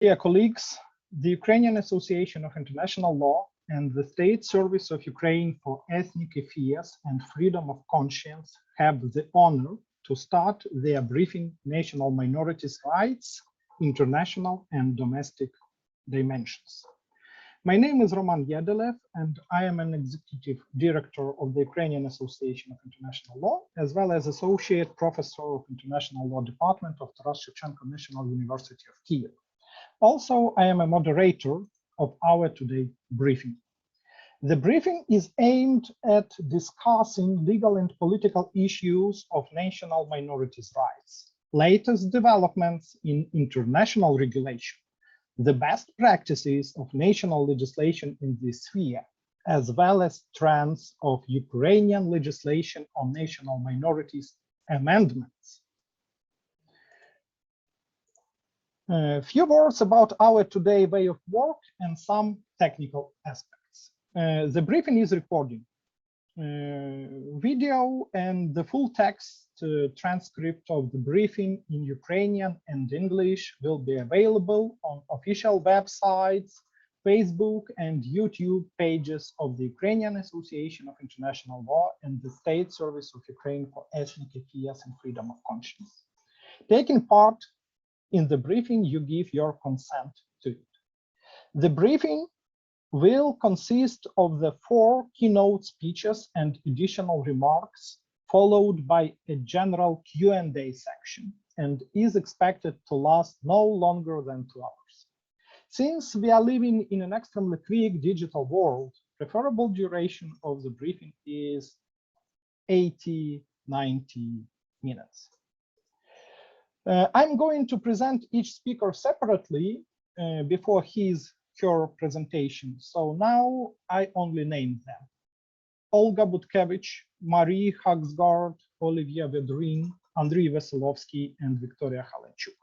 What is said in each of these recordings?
Dear colleagues, the Ukrainian Association of International Law and the State Service of Ukraine for Ethnic Affairs and Freedom of Conscience have the honor to start their briefing National Minorities' Rights, International and Domestic Dimensions. My name is Roman Yedelev, and I am an Executive Director of the Ukrainian Association of International Law, as well as Associate Professor of International Law Department of Taras Shevchenko National University of Kyiv. Also, I am a moderator of our today briefing. The briefing is aimed at discussing legal and political issues of national minorities' rights, latest developments in international regulation, the best practices of national legislation in this sphere, as well as trends of Ukrainian legislation on national minorities amendments. A few words about our today way of work and some technical aspects. The briefing is recording. Video and the full text transcript of the briefing in Ukrainian and English will be available on official websites, Facebook and YouTube pages of the Ukrainian Association of International Law and the State Service of Ukraine for Ethnic Affairs and Freedom of Conscience. Taking part in the briefing, you give your consent to it. The briefing will consist of the 4 keynote speeches and additional remarks, followed by a general Q&A section, and is expected to last no longer than 2 hours. Since we are living in an extremely quick digital world, preferable duration of the briefing is 80-90 minutes. I'm going to present each speaker separately before her presentation. So now I only name them: Olga Butkevych, Marie Hagsgård, Olivier Vedrin, Andriy Veselovsky, and Victoria Halenchuk.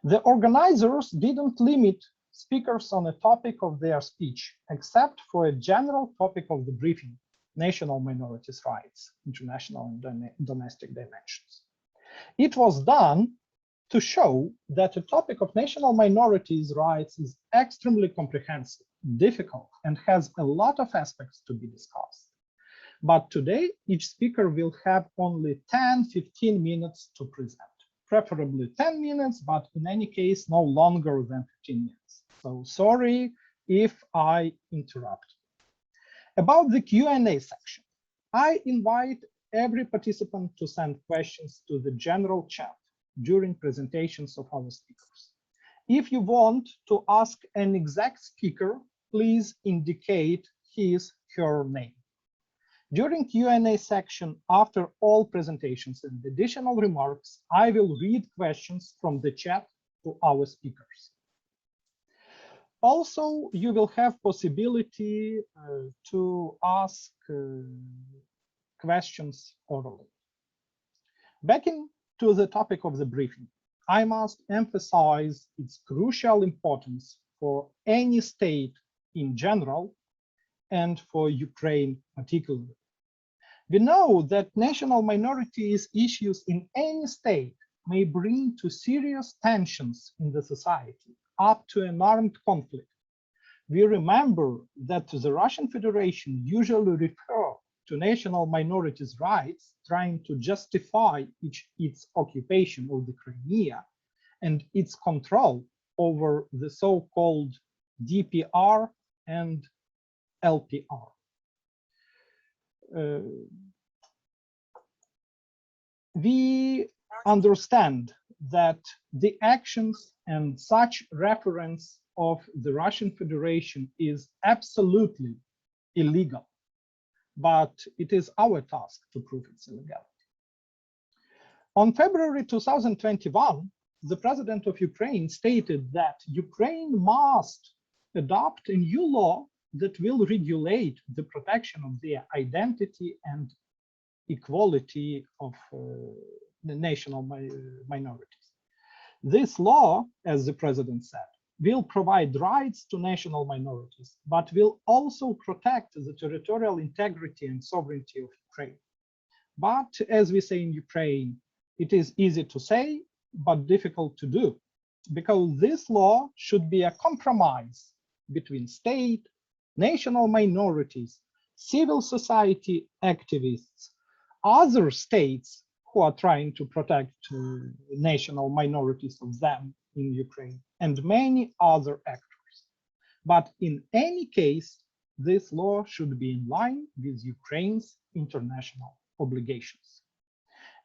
The organizers didn't limit speakers on a topic of their speech, except for a general topic of the briefing: national minorities' rights, international and domestic dimensions. It was done to show that the topic of national minorities' rights is extremely comprehensive, difficult, and has a lot of aspects to be discussed. But today, each speaker will have only 10-15 minutes to present, preferably 10 minutes, but in any case, no longer than 15 minutes. So sorry if I interrupt. About the Q&A section, I invite every participant to send questions to the general chat during presentations of our speakers. If you want to ask an exact speaker, please indicate her name. During Q&A section, after all presentations and additional remarks, I will read questions from the chat to our speakers. Also, you will have possibility to ask questions orally. Back to the topic of the briefing, I must emphasize its crucial importance for any state in general and for Ukraine particularly. We know that national minorities issues in any state may bring to serious tensions in the society, up to an armed conflict. We remember that the Russian Federation usually refers to national minorities' rights, trying to justify its occupation of the Crimea and its control over the so-called DPR and LPR. We understand that the actions and such reference of the Russian Federation is absolutely illegal, but it is our task to prove its illegality. On February 2021, the President of Ukraine stated that Ukraine must adopt a new law that will regulate the protection of their identity and equality of the national minorities. This law, as the President said, will provide rights to national minorities, but will also protect the territorial integrity and sovereignty of Ukraine. But as we say in Ukraine, it is easy to say, but difficult to do. because this law should be a compromise between state, national minorities, civil society activists, other states who are trying to protect national minorities of them in Ukraine, and many other actors. But in any case, this law should be in line with Ukraine's international obligations.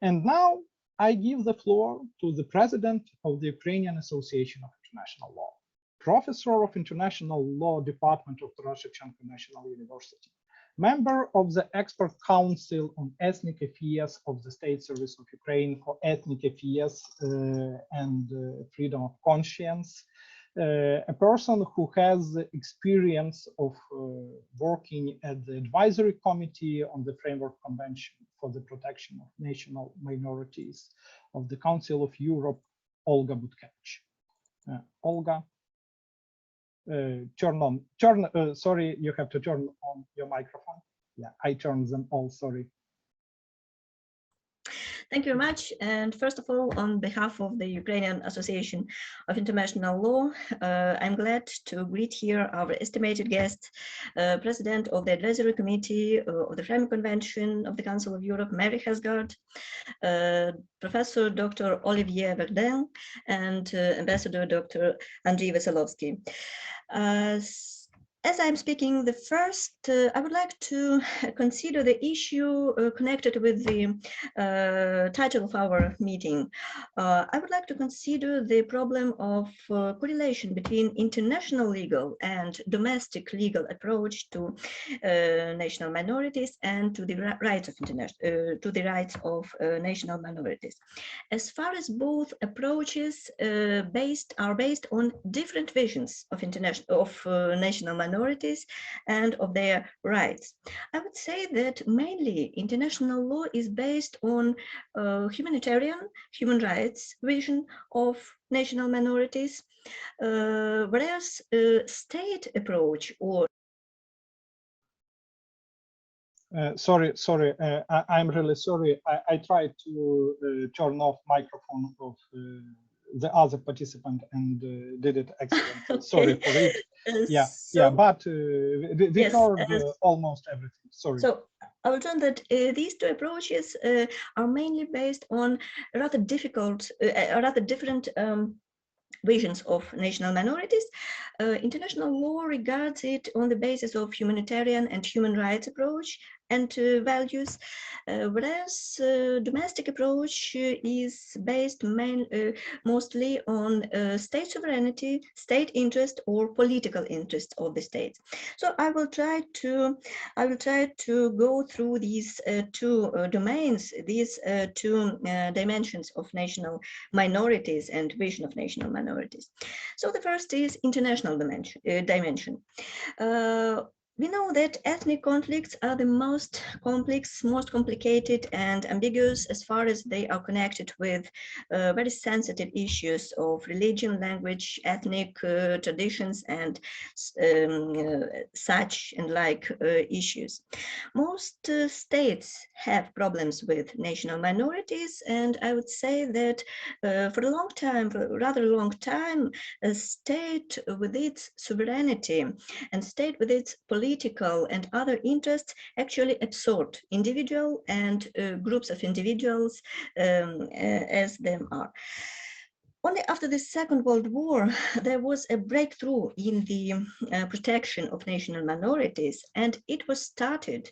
And now I give the floor to the president of the Ukrainian Association of International Law, professor of International Law Department of Taras Shevchenko National University, member of the Expert Council on Ethnic Affairs of the State Service of Ukraine for Ethnic Affairs and Freedom of Conscience, a person who has experience of working at the advisory committee on the Framework Convention for the Protection of National Minorities of the Council of Europe, Olga Butkevych. Olga, sorry, you have to turn on your microphone. Yeah, I turned them all, sorry. Thank you very much. And first of all, on behalf of the Ukrainian Association of International Law, I'm glad to greet here our estimated guest, President of the Advisory Committee of the Framework Convention of the Council of Europe, Mary Hagsgård, Professor Dr. Olivier Verdun, and Ambassador Dr. Andriy Veselovsky. As I'm speaking, the first, I would like to consider the issue connected with the title of our meeting. I would like to consider the problem of correlation between international legal and domestic legal approach to national minorities and to the rights of national minorities. As far as both approaches are based on different visions of national minorities and of their rights. I would say that mainly international law is based on humanitarian, human rights vision of national minorities, whereas state approach or sorry, I'm really sorry. I tried to turn off microphone of the other participant and did it accidentally. Okay. Sorry for it. But we heard almost everything. Sorry. So I will turn that these two approaches are mainly based on rather different visions of national minorities. International law regards it on the basis of humanitarian and human rights approach and values, whereas domestic approach is based mostly on state sovereignty, state interest, or political interest of the state. So I will try to go through these two domains, these two dimensions of national minorities and vision of national minorities. So the first is international dimension. We know that ethnic conflicts are the most complex, most complicated and ambiguous as far as they are connected with very sensitive issues of religion, language, ethnic traditions, and such and like issues. Most states have problems with national minorities, and I would say that for a long time, for a rather long time, a state with its sovereignty and state with its political and other interests actually absorbed individual and groups of individuals as them are. Only after the Second World War, there was a breakthrough in the protection of national minorities, and it was started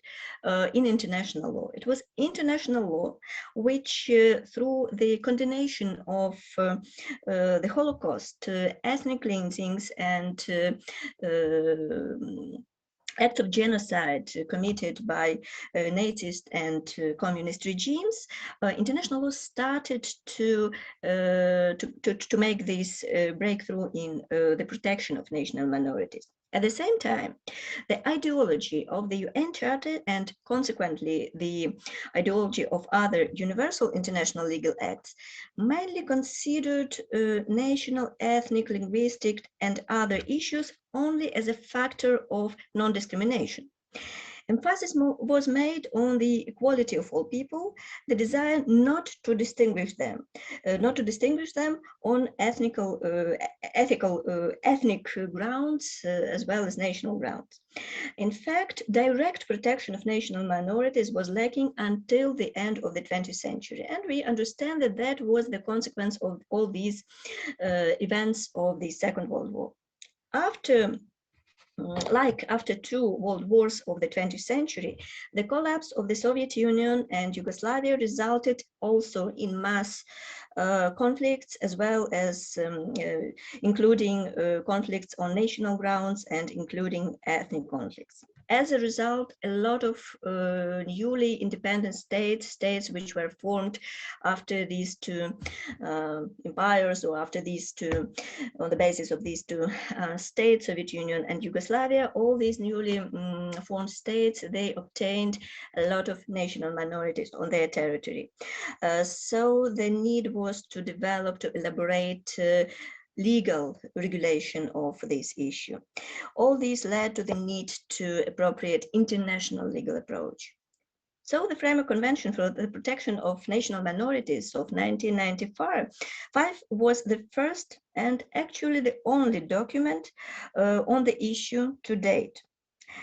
in international law. It was international law which, through the condemnation of the Holocaust, ethnic cleansings, and acts of genocide committed by Nazist and communist regimes, international law started to make this breakthrough in the protection of national minorities. At the same time, the ideology of the UN Charter and consequently the ideology of other universal international legal acts mainly considered national, ethnic, linguistic, and other issues only as a factor of non-discrimination. Emphasis was made on the equality of all people, the desire not to distinguish them on ethnic grounds as well as national grounds. In fact, direct protection of national minorities was lacking until the end of the 20th century, and we understand that that was the consequence of all these events of the Second World War. After two world wars of the 20th century, the collapse of the Soviet Union and Yugoslavia resulted also in mass conflicts, as well as including conflicts on national grounds and including ethnic conflicts. As a result, a lot of newly independent states which were formed after these two empires, or after these two, on the basis of these two states, Soviet Union and Yugoslavia, all these newly formed states, they obtained a lot of national minorities on their territory. So the need was to develop, to elaborate legal regulation of this issue. All these led to the need to appropriate international legal approach. So the Framework Convention for the Protection of National Minorities of 1995 was the first and actually the only document on the issue to date.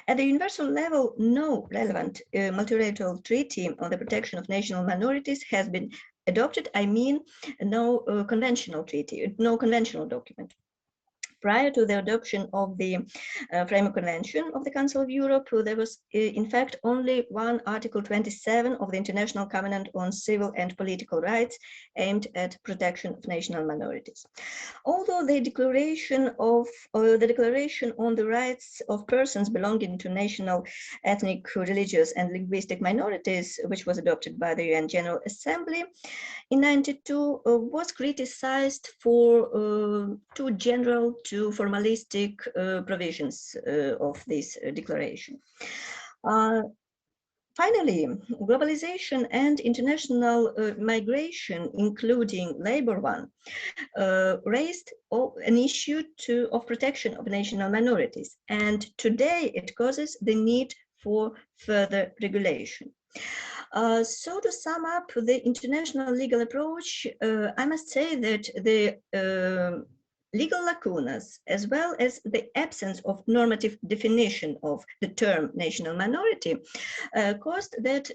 At the universal level, no relevant multilateral treaty on the protection of national minorities has been adopted. I mean, no conventional treaty, no conventional document. Prior to the adoption of the Framework Convention of the Council of Europe, there was in fact only one Article 27 of the International Covenant on Civil and Political Rights aimed at protection of national minorities. Although the Declaration on the Rights of Persons Belonging to National, Ethnic, Religious and Linguistic Minorities, which was adopted by the UN General Assembly in 1992, was criticized for too general, too formalistic provisions of this declaration. Finally, globalization and international migration, including labor one, raised an issue of protection of national minorities, and today it causes the need for further regulation. So to sum up the international legal approach, I must say that the legal lacunas, as well as the absence of normative definition of the term national minority, caused that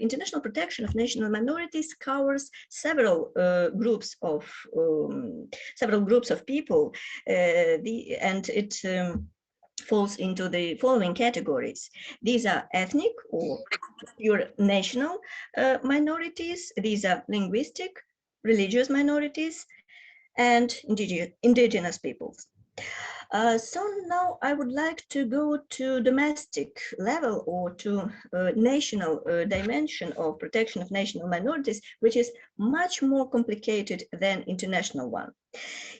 international protection of national minorities covers several groups of people, and it falls into the following categories. These are ethnic or pure national minorities. These are linguistic, religious minorities, and indigenous peoples. So now I would like to go to domestic level, or to national dimension of protection of national minorities, which is much more complicated than international one.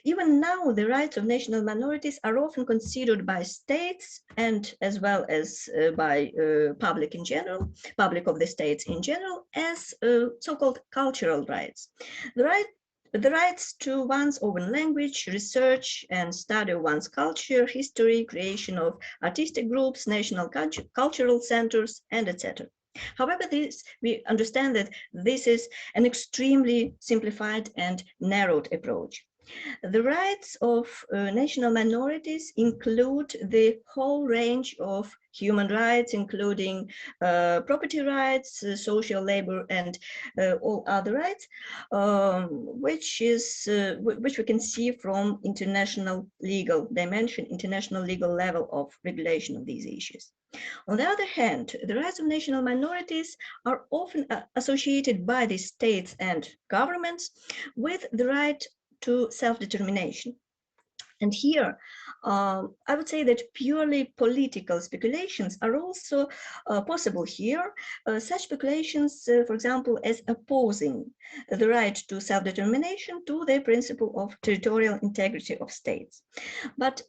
Even now, the rights of national minorities are often considered by states, and as well as by public in general, public of the states in general, as so-called cultural rights. The rights to one's own language, research and study of one's culture, history, creation of artistic groups, national cultural centers, and etc. However, we understand that this is an extremely simplified and narrowed approach. The rights of national minorities include the whole range of human rights, including property rights, social, labor, and all other rights, which we can see from international legal dimension, international legal level of regulation of these issues. On the other hand, the rights of national minorities are often associated by the states and governments with the right to self-determination. And here, I would say that purely political speculations are also possible here. Such speculations, for example, as opposing the right to self-determination to the principle of territorial integrity of states. But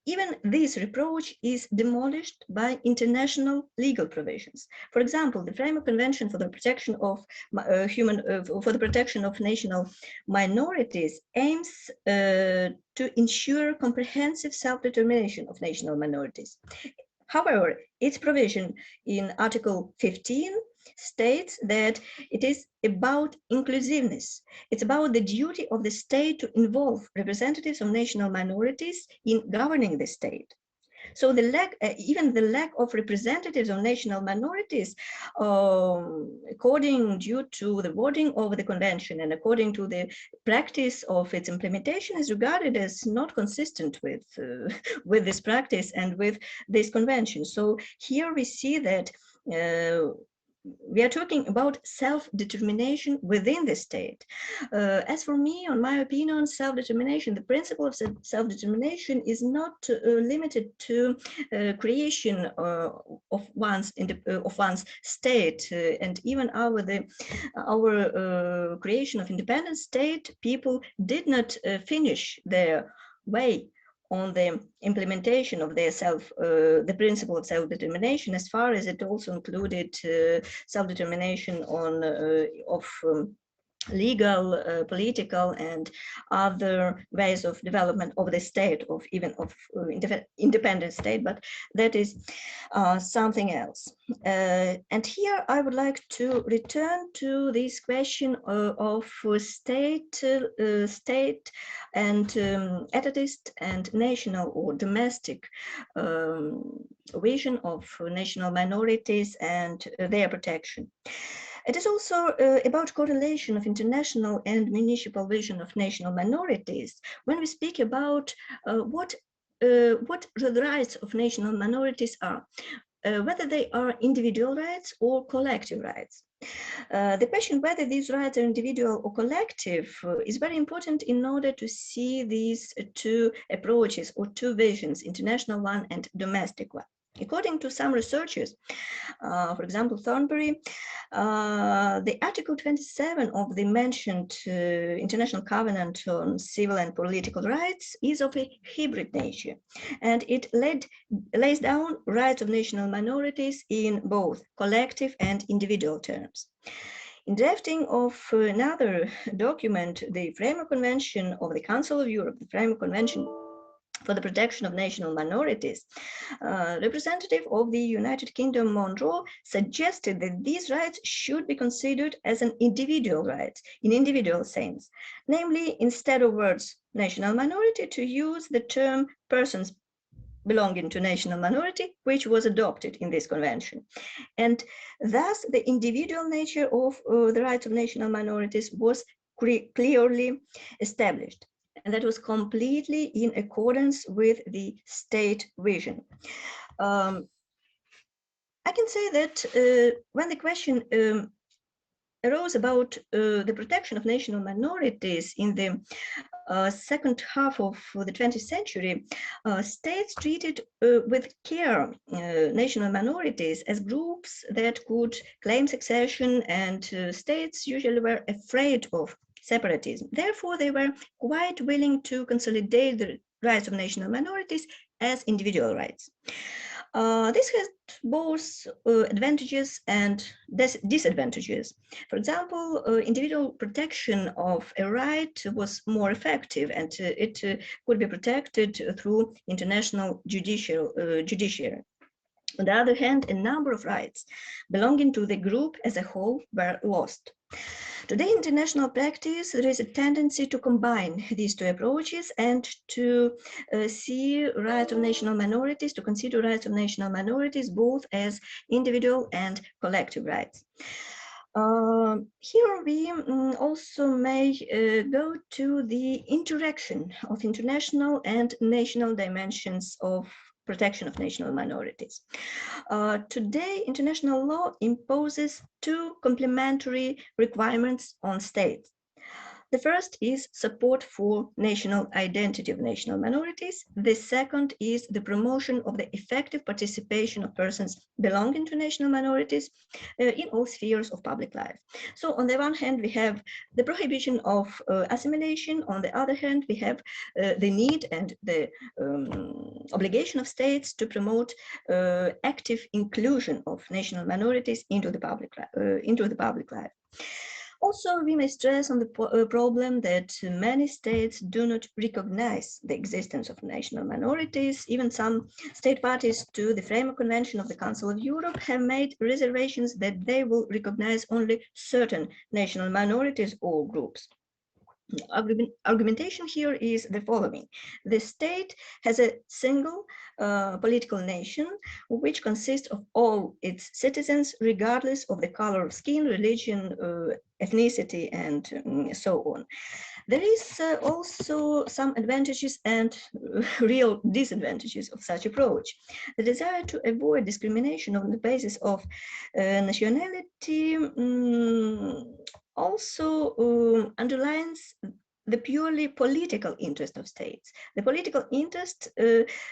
even this reproach is demolished by international legal provisions. For example, the Framework Convention for the Protection of National Minorities aims to ensure comprehensive self-determination of national minorities. However, its provision in Article 15 states that it is about inclusiveness. It's about the duty of the state to involve representatives of national minorities in governing the state. So the even the lack of representatives of national minorities, according due to the wording of the convention and according to the practice of its implementation, is regarded as not consistent with with this practice and with this convention. So here we see that we are talking about self-determination within the state. As for me, on my opinion, self-determination, the principle of self-determination is not limited to creation of one's state, and even our creation of independent state, people did not finish their way on the implementation of their the principle of self-determination, as far as it also included self-determination on legal, political, and other ways of development of the state, of even of independent state, but that is something else. And here I would like to return to this question of state and etatist and national or domestic vision of national minorities and their protection. It is also about correlation of international and municipal vision of national minorities when we speak about what the rights of national minorities are, whether they are individual rights or collective rights. The question whether these rights are individual or collective is very important in order to see these two approaches or two visions, international one and domestic one. According to some researchers, for example, Thornberry, the Article 27 of the mentioned International Covenant on Civil and Political Rights is of a hybrid nature, and it lays down rights of national minorities in both collective and individual terms. In drafting of another document, the Framework Convention of the Council of Europe, the Framework Convention for the Protection of National Minorities, representative of the United Kingdom Monroe suggested that these rights should be considered as an individual right in individual sense, namely, instead of words national minority, to use the term persons belonging to national minority, which was adopted in this convention. And thus the individual nature of the rights of national minorities was clearly established. And that was completely in accordance with the state vision. I can say that when the question arose about the protection of national minorities in the second half of the 20th century, states treated with care national minorities as groups that could claim succession, and states usually were afraid of separatism. Therefore, they were quite willing to consolidate the rights of national minorities as individual rights. This has both advantages and disadvantages. For example, individual protection of a right was more effective, and it could be protected through international judiciary. On the other hand, a number of rights belonging to the group as a whole were lost. Today, in international practice, there is a tendency to combine these two approaches and to see rights of national minorities, to consider rights of national minorities both as individual and collective rights. Here we also may go to the interaction of international and national dimensions of protection of national minorities. Today, international law imposes two complementary requirements on states. The first is support for national identity of national minorities. The second is the promotion of the effective participation of persons belonging to national minorities in all spheres of public life. So on the one hand, we have the prohibition of assimilation. On the other hand, we have the need and the obligation of states to promote active inclusion of national minorities into the public life. Also, we may stress on the problem that many states do not recognize the existence of national minorities. Even some state parties to the Framework Convention of the Council of Europe have made reservations that they will recognize only certain national minorities or groups. Argumentation here is the following. The state has a single political nation which consists of all its citizens regardless of the color of skin, religion, ethnicity, and so on. There is also some advantages and real disadvantages of such approach. The desire to avoid discrimination on the basis of nationality also underlines the purely political interest of states, the political interest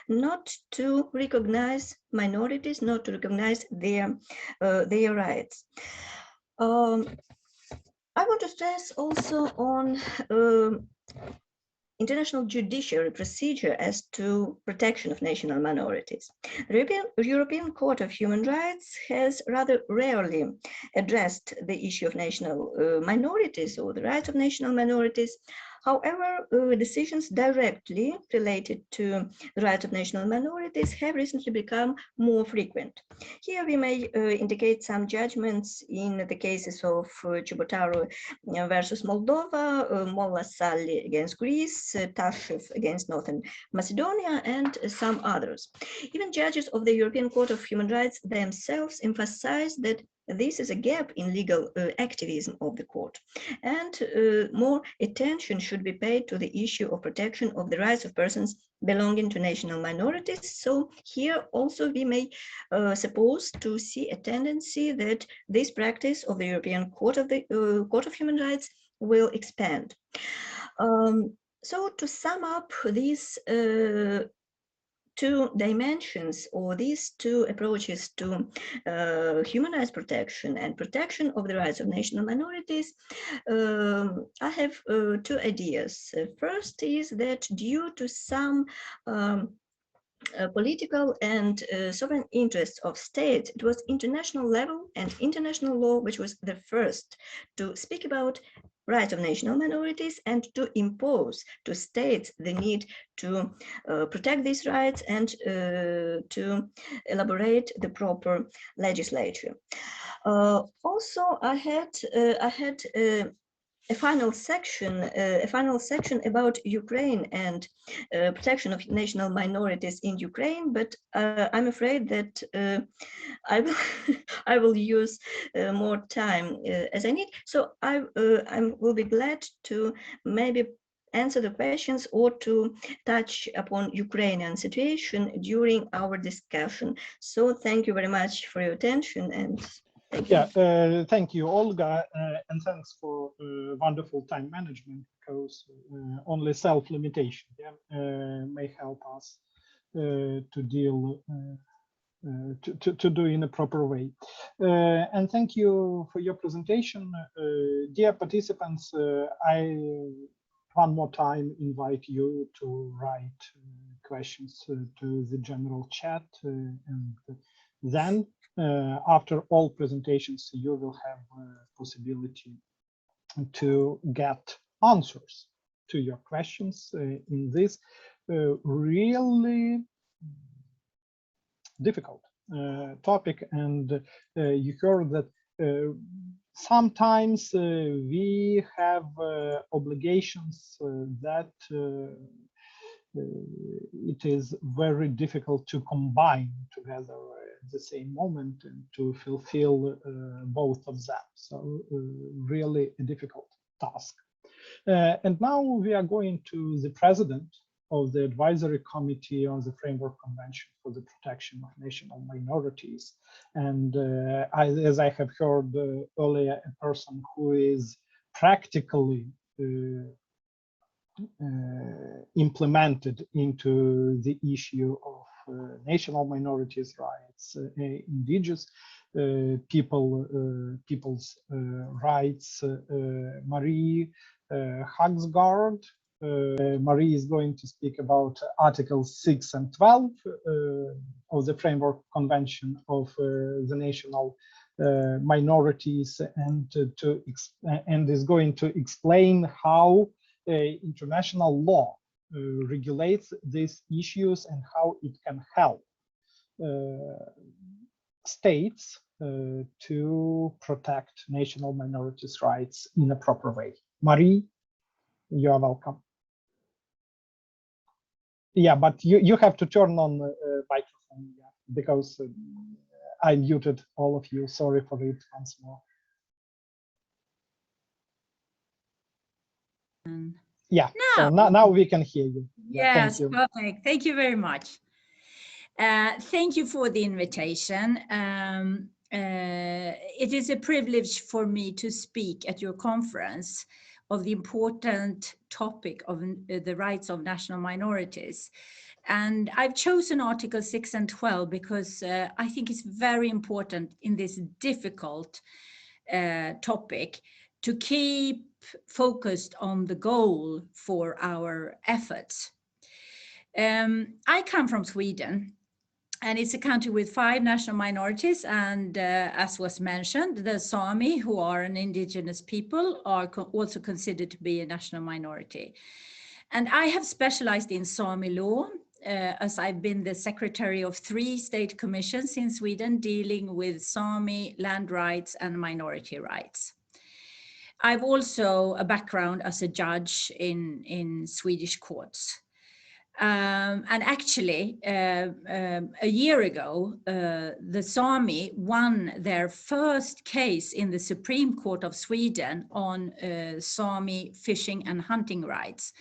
not to recognize minorities, not to recognize their rights. I want to stress also on international judiciary procedure as to protection of national minorities. The European Court of Human Rights has rather rarely addressed the issue of national minorities or the rights of national minorities. However, decisions directly related to the rights of national minorities have recently become more frequent. Here we may indicate some judgments in the cases of Ciubotaru versus Moldova, Molla Salli against Greece, Tashev against Northern Macedonia, and some others. Even judges of the European Court of Human Rights themselves emphasize that this is a gap in legal activism of the court, and more attention should be paid to the issue of protection of the rights of persons belonging to national minorities. So here also we may suppose to see a tendency that this practice of the European Court of Human Rights will expand. So to sum up these two dimensions, or these two approaches to human rights protection and protection of the rights of national minorities, I have two ideas. First is that due to some political and sovereign interests of states, it was international level and international law which was the first to speak about rights of national minorities and to impose to states the need to protect these rights and to elaborate the proper legislature. Also, I had a final section about Ukraine and protection of national minorities in Ukraine, but I'm afraid that I will use more time as I need. So I will be glad to maybe answer the questions or to touch upon Ukrainian situation during our discussion. So thank you very much for your attention, and thank you. Yeah, thank you, Olga, and thanks for wonderful time management, because only self-limitation may help us to deal to do in a proper way. And thank you for your presentation. Dear participants, I one more time invite you to write questions to the general chat, and then after all presentations, you will have possibility to get answers to your questions in this really difficult topic. And you heard that sometimes we have obligations that it is very difficult to combine together at the same moment and to fulfill both of them. So really a difficult task. And now we are going to the president of the advisory committee on the Framework Convention for the Protection of National Minorities. And as I have heard earlier, a person who is practically implemented into the issue of national minorities' rights, indigenous people's rights, Marie Hagsgård. Marie is going to speak about Articles 6 and 12 of the Framework Convention of the National minorities and is going to explain how international law regulates these issues and how it can help states to protect national minorities' rights in a proper way. Marie, you are welcome. Yeah, but you have to turn on the microphone, yeah, because I muted all of you. Sorry for it once more. Yeah, so now we can hear you. Yeah, yes, thank you. Perfect. Thank you very much. Thank you for the invitation. It is a privilege for me to speak at your conference of the important topic of the rights of national minorities. And I've chosen Article 6 and 12 because I think it's very important in this difficult topic to keep focused on the goal for our efforts. I come from Sweden, and it's a country with 5 national minorities, and as was mentioned, the Sami, who are an indigenous people, are also considered to be a national minority. And I have specialized in Sami law, as I've been the secretary of 3 state commissions in Sweden dealing with Sami land rights and minority rights. I've also a background as a judge in Swedish courts. And actually, a year ago, the Sami won their first case in the Supreme Court of Sweden on Sami fishing and hunting rights.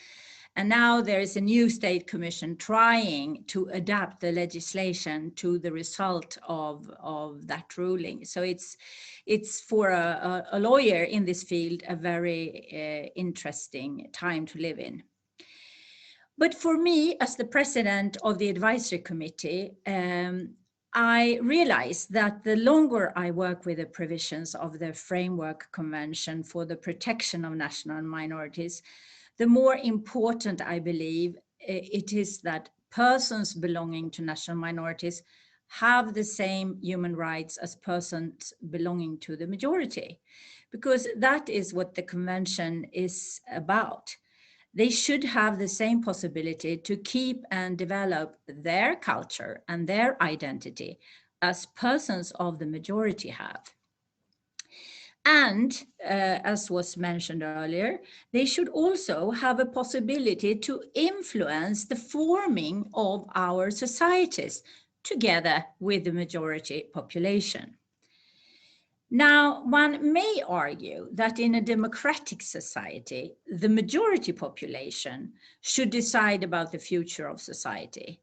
And now there is a new state commission trying to adapt the legislation to the result of that ruling. So it's for a lawyer in this field a very interesting time to live in. But for me, as the president of the advisory committee, I realized that the longer I work with the provisions of the Framework Convention for the Protection of National Minorities, the more important I believe it is that persons belonging to national minorities have the same human rights as persons belonging to the majority, because that is what the convention is about. They should have the same possibility to keep and develop their culture and their identity as persons of the majority have. And as was mentioned earlier, they should also have a possibility to influence the forming of our societies together with the majority population. Now, one may argue that in a democratic society, the majority population should decide about the future of society.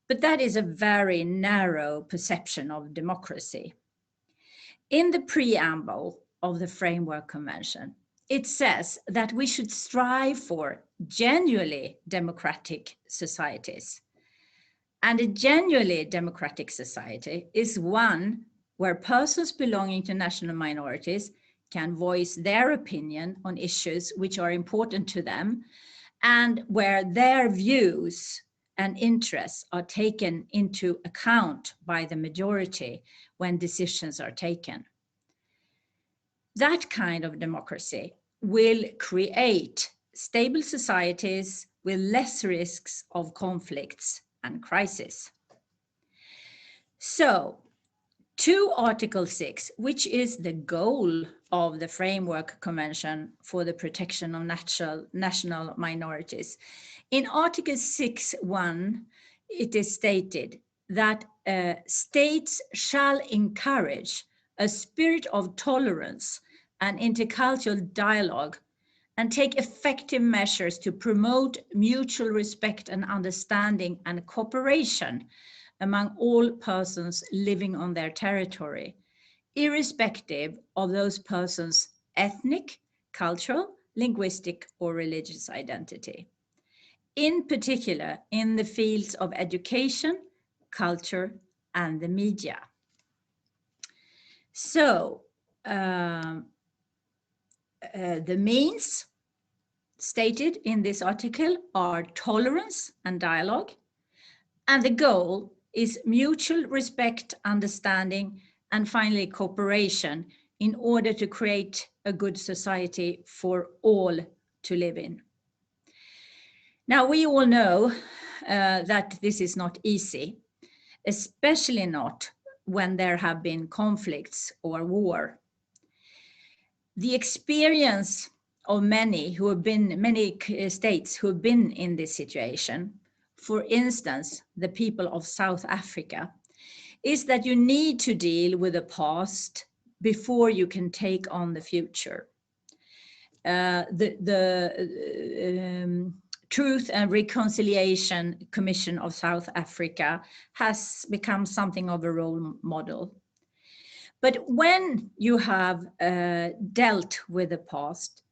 But that is a very narrow perception of democracy. In the preamble of the Framework Convention, it says that we should strive for genuinely democratic societies. And a genuinely democratic society is one where persons belonging to national minorities can voice their opinion on issues which are important to them, and where their views and interests are taken into account by the majority when decisions are taken. That kind of democracy will create stable societies with less risks of conflicts and crisis. So, to Article 6, which is the goal of the Framework Convention for the Protection of National Minorities. In Article 6.1, it is stated that states shall encourage a spirit of tolerance and intercultural dialogue and take effective measures to promote mutual respect and understanding and cooperation among all persons living on their territory, irrespective of those persons' ethnic, cultural, linguistic, or religious identity. In particular, in the fields of education, culture, and the media. So, the means stated in this article are tolerance and dialogue, and the goal is mutual respect, understanding, and finally cooperation in order to create a good society for all to live in. Now, we all know that this is not easy, especially not when there have been conflicts or war. The experience of many states who have been in this situation, for instance, the people of South Africa, is that you need to deal with the past before you can take on the future. Truth and Reconciliation Commission of South Africa has become something of a role model. But when you have dealt with the past,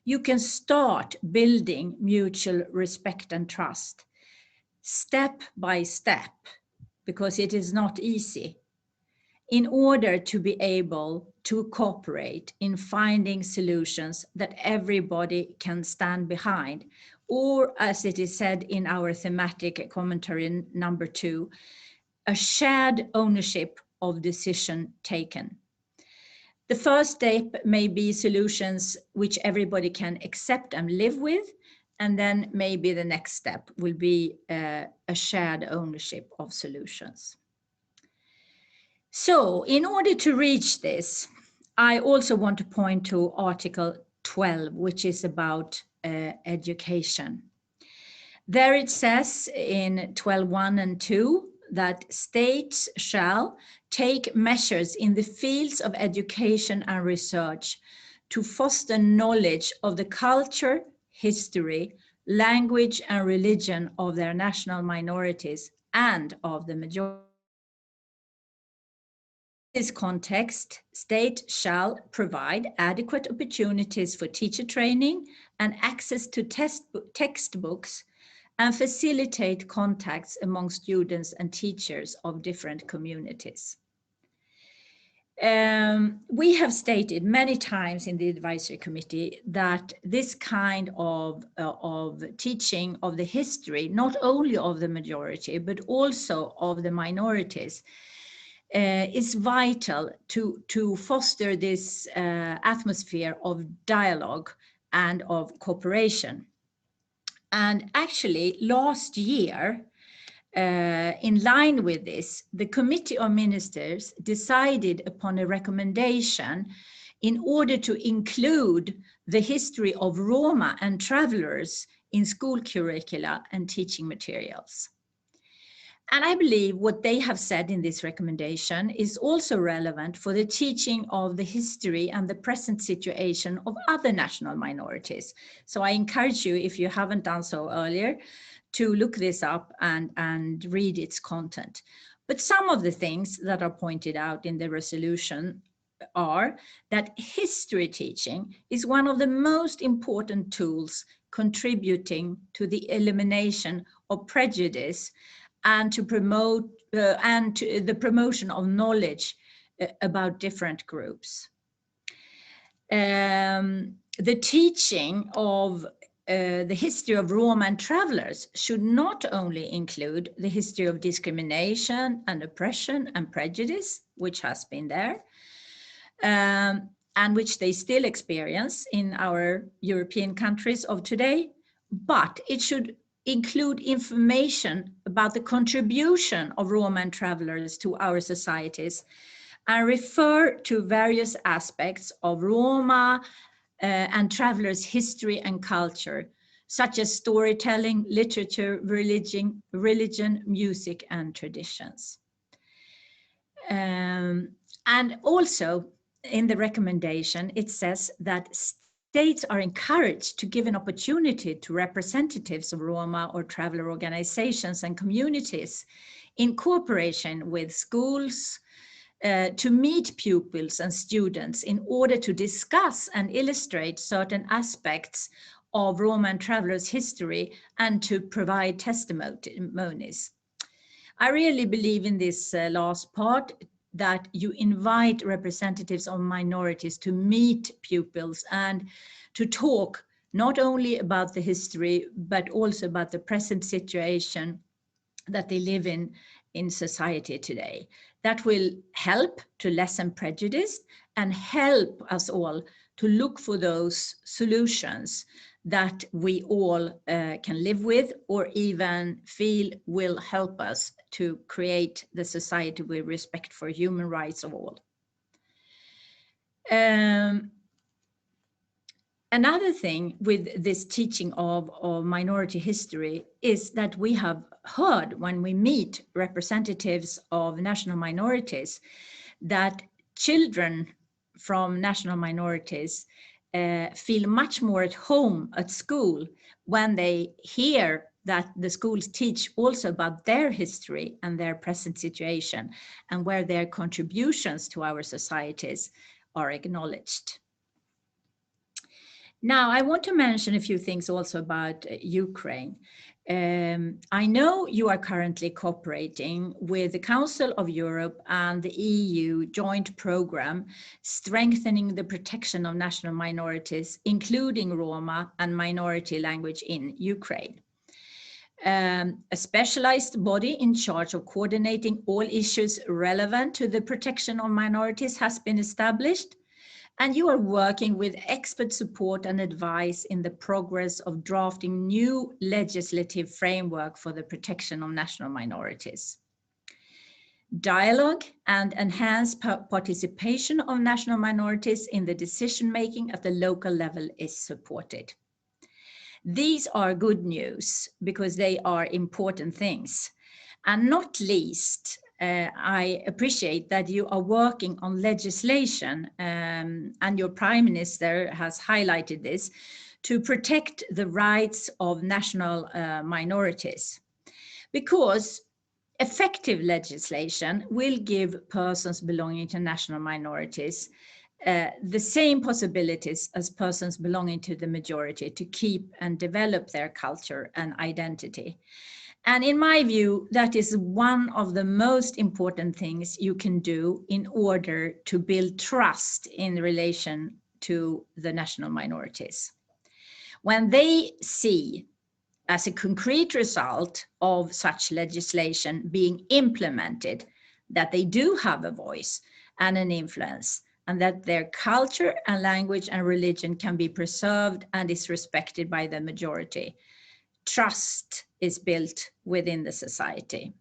you can start building mutual respect and trust, step by step, because it is not easy, in order to be able to cooperate in finding solutions that everybody can stand behind, or as it is said in our thematic commentary number 2, a shared ownership of decision taken. The first step may be solutions which everybody can accept and live with, and then maybe the next step will be a shared ownership of solutions. So in order to reach this, I also want to point to Article 12, which is about education. There it says in 12.1 and 2 that states shall take measures in the fields of education and research to foster knowledge of the culture, history, language, and religion of their national minorities and of the majority. In this context, state shall provide adequate opportunities for teacher training and access to textbooks and facilitate contacts among students and teachers of different communities. We have stated many times in the advisory committee that this kind of teaching of the history, not only of the majority, but also of the minorities, is vital to foster this atmosphere of dialogue and of cooperation. And actually, last year, in line with this, the Committee of Ministers decided upon a recommendation in order to include the history of Roma and travelers in school curricula and teaching materials. And I believe what they have said in this recommendation is also relevant for the teaching of the history and the present situation of other national minorities. So I encourage you, if you haven't done so earlier, to look this up and read its content. But some of the things that are pointed out in the resolution are that history teaching is one of the most important tools contributing to the elimination of prejudice and to promote the promotion of knowledge about different groups. The teaching of the history of Roma and travelers should not only include the history of discrimination and oppression and prejudice, which has been there, and which they still experience in our European countries of today, but it should include information about the contribution of Roma and travelers to our societies and refer to various aspects of Roma and travelers' history and culture, such as storytelling, literature, religion, music, and traditions. And also in the recommendation, it says that states are encouraged to give an opportunity to representatives of Roma or traveler organizations and communities in cooperation with schools to meet pupils and students in order to discuss and illustrate certain aspects of Roma and travelers' history and to provide testimonies. I really believe in this last part, that you invite representatives of minorities to meet pupils and to talk not only about the history, but also about the present situation that they live in society today. That will help to lessen prejudice and help us all to look for those solutions that we all can live with, or even feel will help us to create the society with respect for human rights of all. Another thing with this teaching of minority history is that we have heard when we meet representatives of national minorities that children from national minorities feel much more at home at school when they hear that the schools teach also about their history and their present situation, and where their contributions to our societies are acknowledged. Now, I want to mention a few things also about Ukraine. I know you are currently cooperating with the Council of Europe and the EU joint program, strengthening the protection of national minorities, including Roma and minority language in Ukraine. A specialized body in charge of coordinating all issues relevant to the protection of minorities has been established. And you are working with expert support and advice in the progress of drafting new legislative framework for the protection of national minorities. Dialogue and enhanced participation of national minorities in the decision-making at the local level is supported. These are good news because they are important things. And not least, I appreciate that you are working on legislation, and your Prime Minister has highlighted this, to protect the rights of national minorities. Because effective legislation will give persons belonging to national minorities the same possibilities as persons belonging to the majority to keep and develop their culture and identity. And in my view, that is one of the most important things you can do in order to build trust in relation to the national minorities. When they see, as a concrete result of such legislation being implemented, that they do have a voice and an influence, and that their culture and language and religion can be preserved and is respected by the majority, trust is built within the society.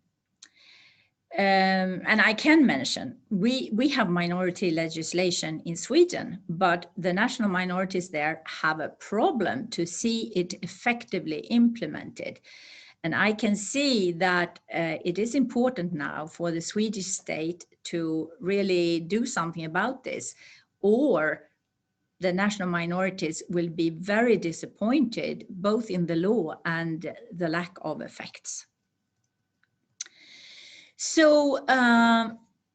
And I can mention, we have minority legislation in Sweden, but the national minorities there have a problem to see it effectively implemented. And I can see that it is important now for the Swedish state to really do something about this, or the national minorities will be very disappointed, both in the law and the lack of effects. So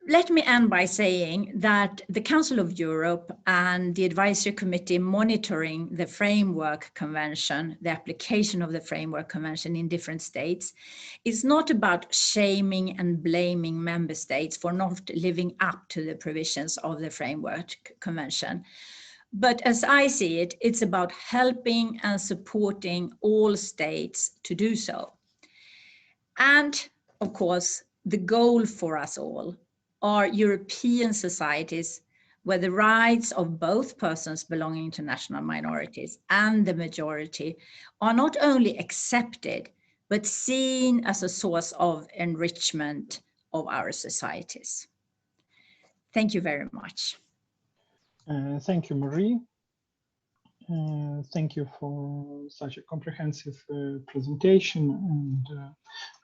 let me end by saying that the Council of Europe and the Advisory Committee monitoring the Framework Convention, the application of the Framework Convention in different states, is not about shaming and blaming member states for not living up to the provisions of the Framework Convention. But as I see it, it's about helping and supporting all states to do so. And of course, the goal for us all are European societies where the rights of both persons belonging to national minorities and the majority are not only accepted, but seen as a source of enrichment of our societies. Thank you very much. Thank you, Marie. Thank you for such a comprehensive presentation.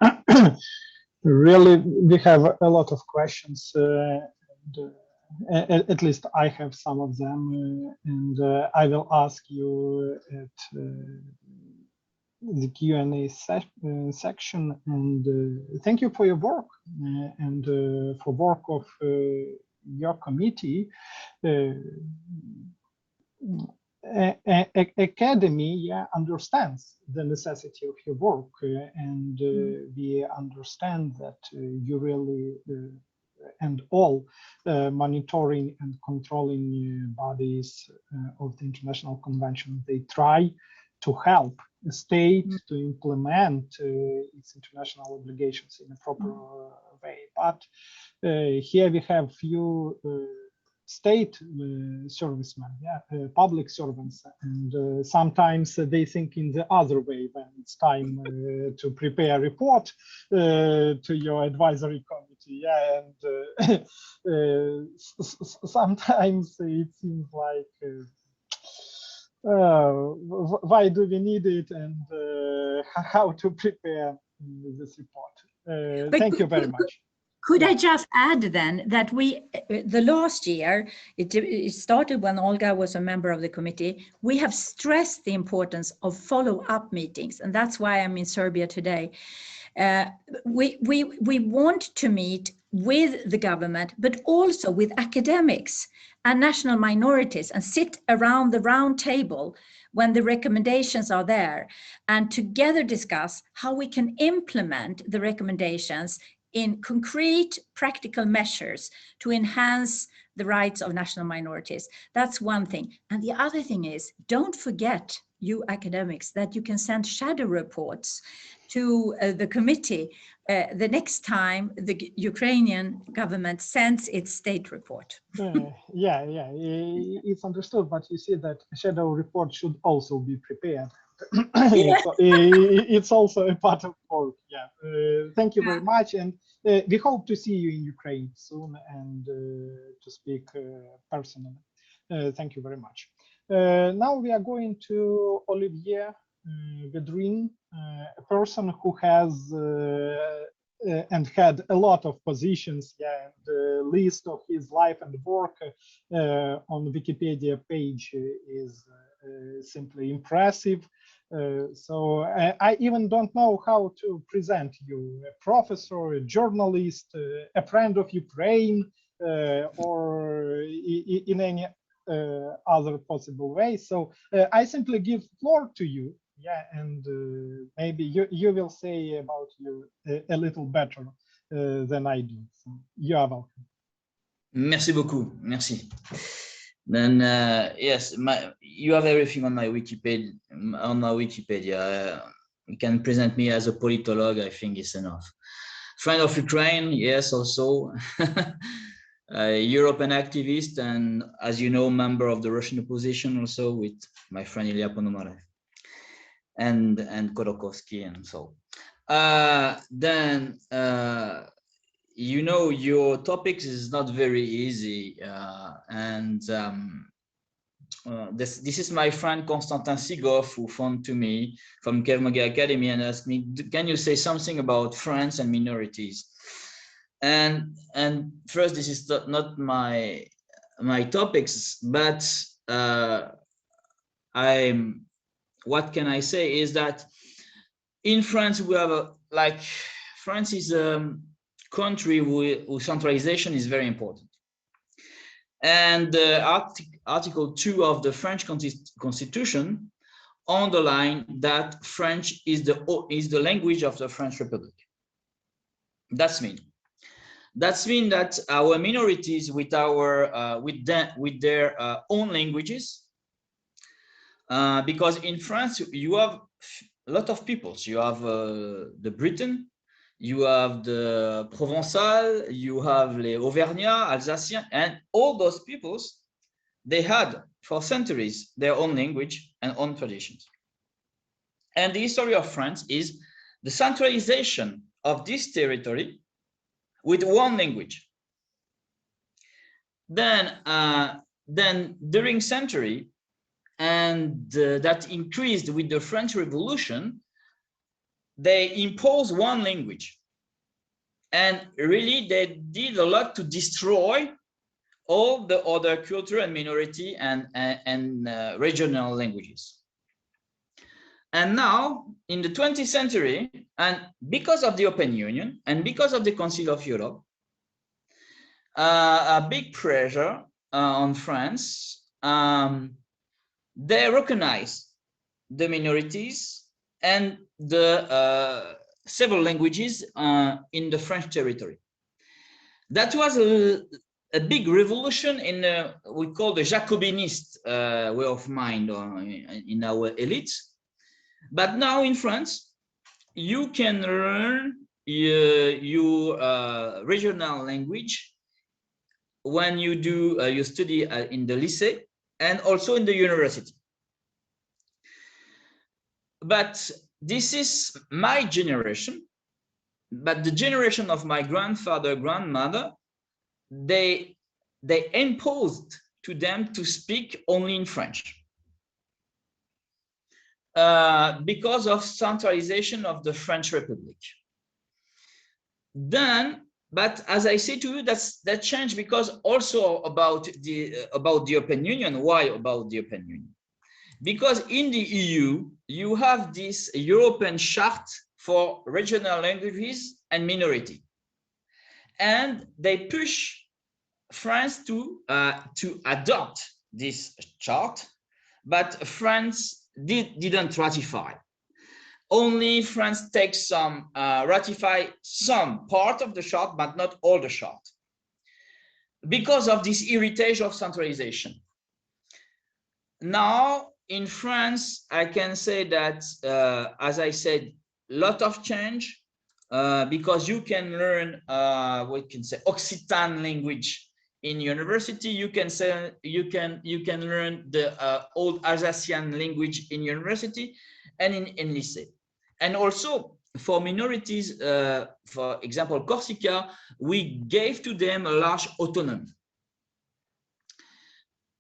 And really, we have a lot of questions. At least I have some of them, and I will ask you at the Q&A section. And thank you for your work and for work of your committee. Academy understands the necessity of your work, and we understand that you really and all monitoring and controlling bodies of the International Convention, they try to help the state to implement its international obligations in a proper way. But here we have few state servicemen, public servants, and sometimes they think in the other way when it's time to prepare a report to your advisory committee, and sometimes it seems like why do we need it, and how to prepare this report. Thank you very much. Could I just add then that the last year, it started when Olga was a member of the committee, we have stressed the importance of follow-up meetings, and that's why I'm in Serbia today. We want to meet with the government, but also with academics and national minorities, and sit around the round table when the recommendations are there, and together discuss how we can implement the recommendations in concrete practical measures to enhance the rights of national minorities. That's one thing. And the other thing is, don't forget, you academics, that you can send shadow reports to the committee the next time the Ukrainian government sends its state report. It's understood, but you see that a shadow report should also be prepared. It's also a part of work. Thank you very much, and we hope to see you in Ukraine soon and to speak personally. Thank you very much. Now we are going to Olivier Vedrin, a person who has and had a lot of positions, and the list of his life and work on the Wikipedia page is simply impressive. So I even don't know how to present you: a professor, a journalist, a friend of Ukraine, or in any other possible way. So I simply give floor to you, and maybe you will say about you a little better than I do. So you are welcome. Merci beaucoup. Merci. Then yes, you have everything on my Wikipedia. You can present me as a politolog. I think it's enough. Friend of Ukraine, yes, also. European activist, and as you know, member of the Russian opposition, also with my friend Ilya Ponomarev and Khodorkovsky, and so. Then you know, your topics is not very easy, this is my friend Konstantin Sigov, who phoned to me from Keynote Academy and asked me, can you say something about France and minorities? And first, this is not my topics, but what can I say is that in France we have France is a country where centralization is very important, and Article 2 of the French Constitution underline that French is the language of the French Republic. That's mean that our minorities with their own languages, because in France you have a lot of peoples. You have the Breton, you have the Provençal, you have les Auvergnats, Alsacians, and all those peoples, they had for centuries their own language and own traditions. And the history of France is the centralization of this territory with one language. Then during century, and that increased with the French Revolution, they imposed one language, and really they did a lot to destroy all the other culture and minority and regional languages. And now in the 20th century, and because of the Open Union and because of the Council of Europe, a big pressure on France, they recognize the minorities and the several languages in the French territory. That was a big revolution in we call the Jacobinist way of mind in our elites. But now in France, you can learn your regional language when you do you study in the lycée and also in the university. But this is my generation. But the generation of my grandfather, grandmother, they imposed to them to speak only in French because of centralization of the French Republic. Then, but as I say to you, that changed because also about the European Union. Why about the European Union? Because in the EU, you have this European chart for regional languages and minority, and they push France to adopt this chart, but France didn't ratify. Only France takes some ratify some part of the chart, but not all the chart, because of this heritage of centralization. Now in France, I can say that, as I said, a lot of change, because you can learn what can say Occitan language in university. You can say you can learn the old Alsatian language in university and in lycée. And also for minorities, for example, Corsica, we gave to them a large autonomy.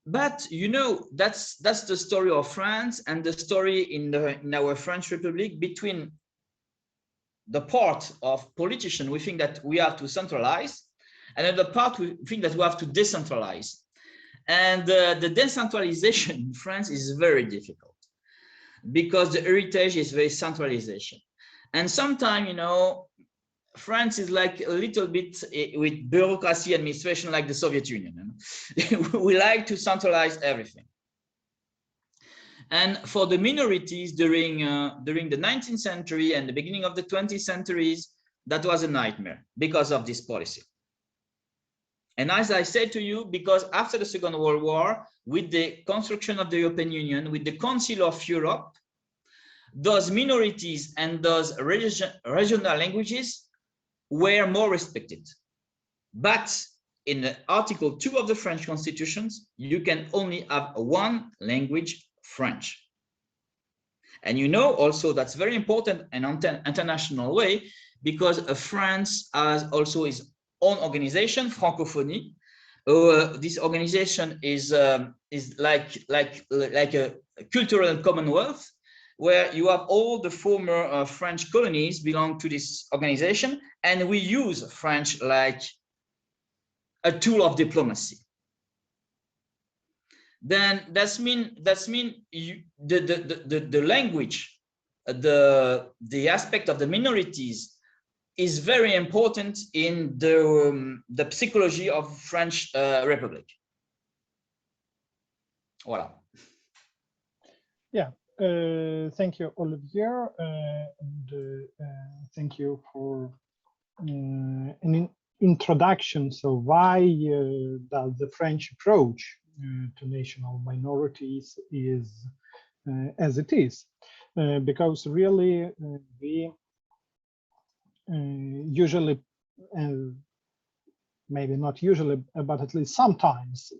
But you know, that's the story of France and the story in our French Republic. Between the part of politicians, we think that we have to centralize, and another part we think that we have to decentralize. And the decentralization in France is very difficult because the heritage is very centralization. And sometimes, you know, France is like a little bit with bureaucracy administration like the Soviet Union. We like to centralize everything. And for the minorities during the 19th century and the beginning of the 20th centuries, that was a nightmare because of this policy. And as I said to you, because after the Second World War, with the construction of the European Union, with the Council of Europe, those minorities and those regional languages were more respected. But in Article 2 of the French Constitutions, you can only have one language, French. And you know also that's very important in an international way, because France has also its own organization, Francophonie. This organization is like a cultural commonwealth, where you have all the former French colonies belong to this organization, and we use French like a tool of diplomacy. Then that's mean the language, the aspect of the minorities is very important in the psychology of French Republic. Voilà. Yeah. Thank you, Olivier, and thank you for an introduction. So why does the French approach to national minorities is as it is? Because really we usually, maybe not usually, but at least sometimes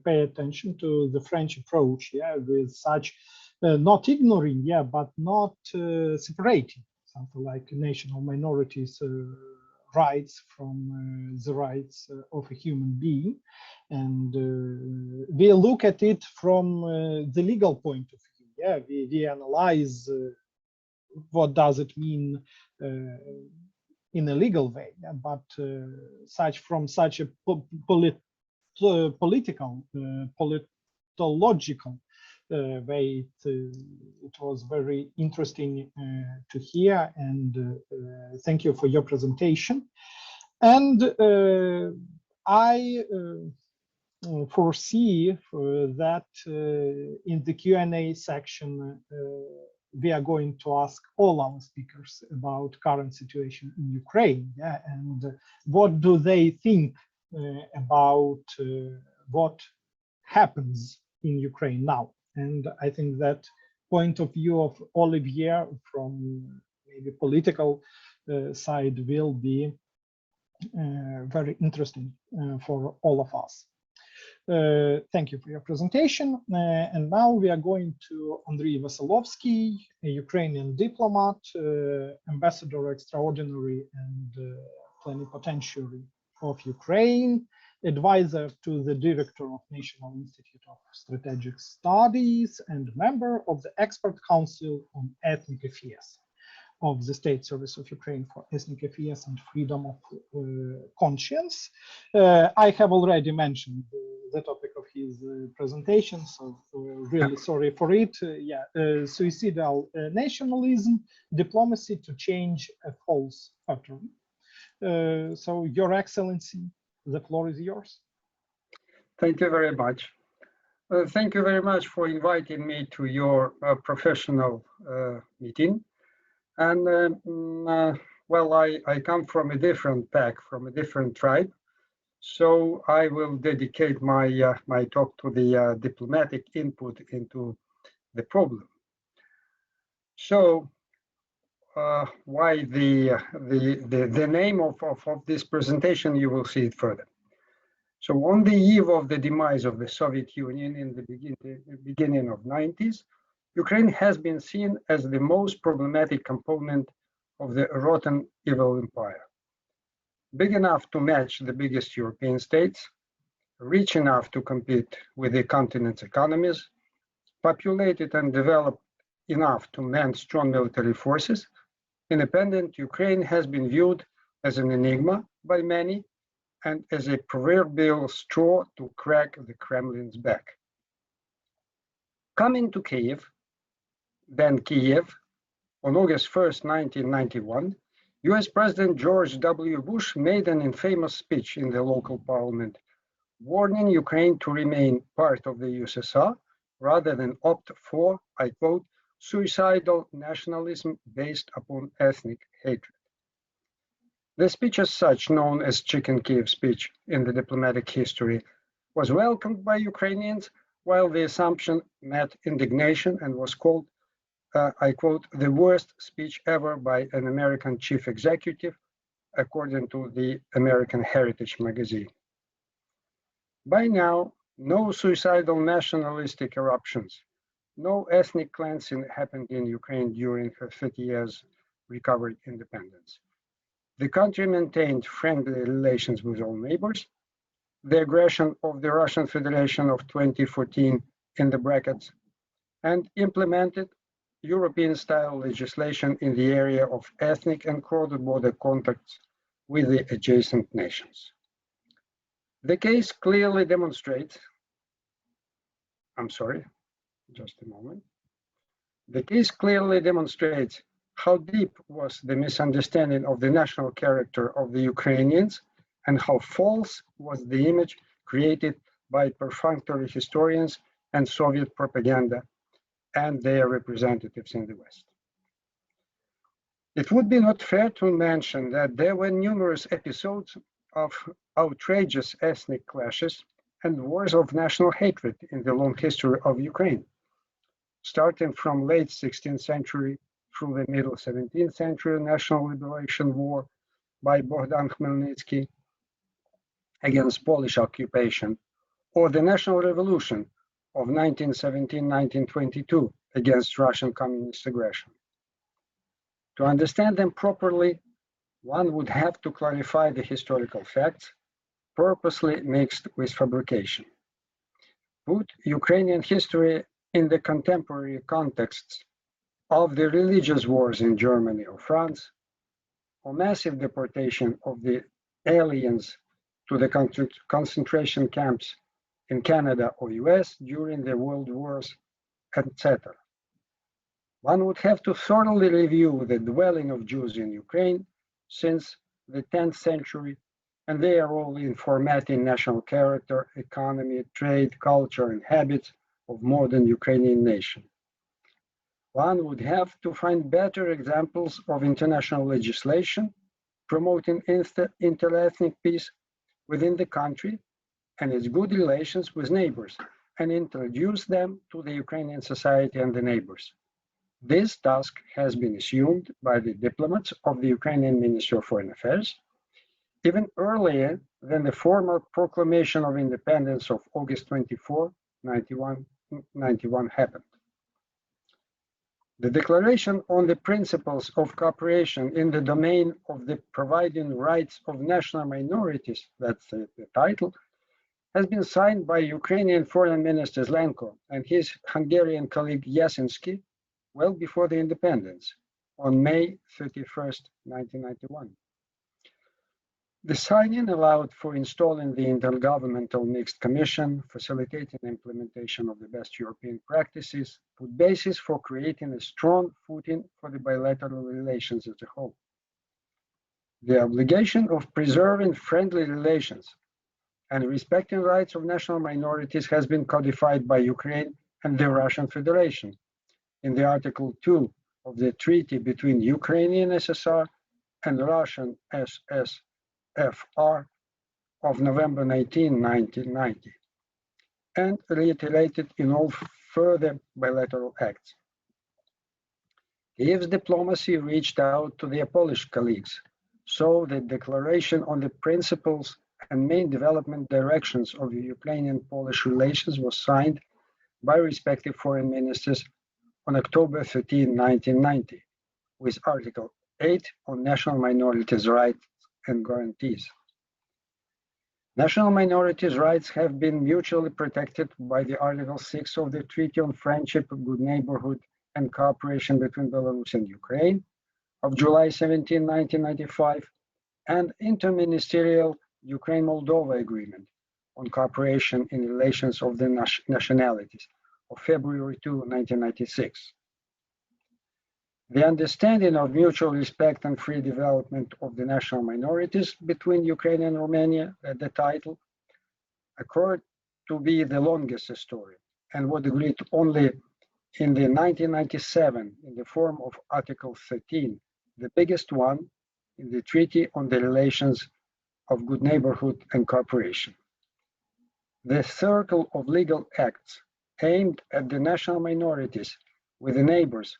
pay attention to the French approach, yeah, with such not ignoring, yeah, but not separating something like national minorities rights from the rights of a human being. And we look at it from the legal point of view. Yeah, we analyze what does it mean in a legal way, yeah? But from such a political, politological way, it was very interesting to hear, and thank you for your presentation. And I foresee that in the Q&A section we are going to ask all our speakers about current situation in Ukraine, yeah, and what do they think about what happens in Ukraine now. And I think that point of view of Olivier from maybe political side will be very interesting for all of us. Thank you for your presentation. And now we are going to Andriy Vasylovsky, a Ukrainian diplomat, ambassador extraordinary and plenipotentiary of Ukraine, advisor to the director of National Institute of Strategic Studies, and member of the Expert Council on Ethnic Affairs of the State Service of Ukraine for Ethnic Affairs and Freedom of Conscience. I have already mentioned the topic of his presentation, so really sorry for it. Suicidal nationalism, diplomacy to change a false pattern. So, Your Excellency, the floor is yours. Thank you very much. Thank you very much for inviting me to your professional meeting. And well, I come from a different pack, from a different tribe. So I will dedicate my my talk to the diplomatic input into the problem. So why the name of this presentation, you will see it further. So on the eve of the demise of the Soviet Union in the beginning of 90s, Ukraine has been seen as the most problematic component of the rotten evil empire. Big enough to match the biggest European states, rich enough to compete with the continent's economies, populated and developed enough to man strong military forces, independent Ukraine has been viewed as an enigma by many and as a proverbial straw to crack the Kremlin's back. Coming to Kyiv, then Kiev, on August 1st, 1991, US President George W. Bush made an infamous speech in the local parliament, warning Ukraine to remain part of the USSR rather than opt for, I quote, suicidal nationalism based upon ethnic hatred. The speech as such, known as Chicken Kyiv speech in the diplomatic history, was welcomed by Ukrainians, while the assumption met indignation and was called, I quote, the worst speech ever by an American chief executive, according to the American Heritage magazine. By now, no suicidal nationalistic eruptions, no ethnic cleansing happened in Ukraine during her 30 years recovered independence. The country maintained friendly relations with all neighbors. The aggression of the Russian Federation of 2014 in the brackets, and implemented European-style legislation in the area of ethnic and cross-border contacts with the adjacent nations. The case clearly demonstrates, just a moment. The case clearly demonstrates how deep was the misunderstanding of the national character of the Ukrainians and how false was the image created by perfunctory historians and Soviet propaganda and their representatives in the West. It would be not fair to mention that there were numerous episodes of outrageous ethnic clashes and wars of national hatred in the long history of Ukraine, starting from late 16th century through the middle 17th century National Liberation War by Bogdan Khmelnytsky against Polish occupation, or the National Revolution of 1917-1922 against Russian communist aggression. To understand them properly, one would have to clarify the historical facts, purposely mixed with fabrication. Put Ukrainian history in the contemporary contexts of the religious wars in Germany or France, or massive deportation of the aliens to the concentration camps in Canada or US during the world wars, etc. One would have to thoroughly review the dwelling of Jews in Ukraine since the 10th century and their role in formatting national character, economy, trade, culture, and habits of modern Ukrainian nation. One would have to find better examples of international legislation promoting interethnic peace within the country and its good relations with neighbors, and introduce them to the Ukrainian society and the neighbors. This task has been assumed by the diplomats of the Ukrainian Ministry of Foreign Affairs even earlier than the formal proclamation of independence of August 24, 1991 happened. The Declaration on the Principles of Cooperation in the Domain of the Providing Rights of National Minorities, that's the title, has been signed by Ukrainian Foreign Minister Zlenko and his Hungarian colleague Yasinski well before the independence, on May 31st, 1991. The signing allowed for installing the Intergovernmental Mixed Commission, facilitating implementation of the best European practices, put basis for creating a strong footing for the bilateral relations as a whole. The obligation of preserving friendly relations and respecting rights of national minorities has been codified by Ukraine and the Russian Federation in the Article 2 of the treaty between Ukrainian SSR and Russian SSFR of November 19, 1990, and reiterated in all further bilateral acts. Kiev's diplomacy reached out to their Polish colleagues, so the Declaration on the Principles and Main Development Directions of the Ukrainian-Polish relations was signed by respective foreign ministers on October 13, 1990, with Article 8 on national minorities' rights and guarantees. National minorities' rights have been mutually protected by the Article 6 of the Treaty on Friendship, Good Neighborhood, and Cooperation between Belarus and Ukraine of July 17, 1995, and Interministerial Ukraine-Moldova Agreement on Cooperation in Relations of the Nationalities of February 2, 1996. The understanding of mutual respect and free development of the national minorities between Ukraine and Romania, the title, occurred to be the longest story and was agreed only in the 1997 in the form of Article 13, the biggest one in the Treaty on the Relations of Good Neighborhood and Cooperation. The circle of legal acts aimed at the national minorities with the neighbors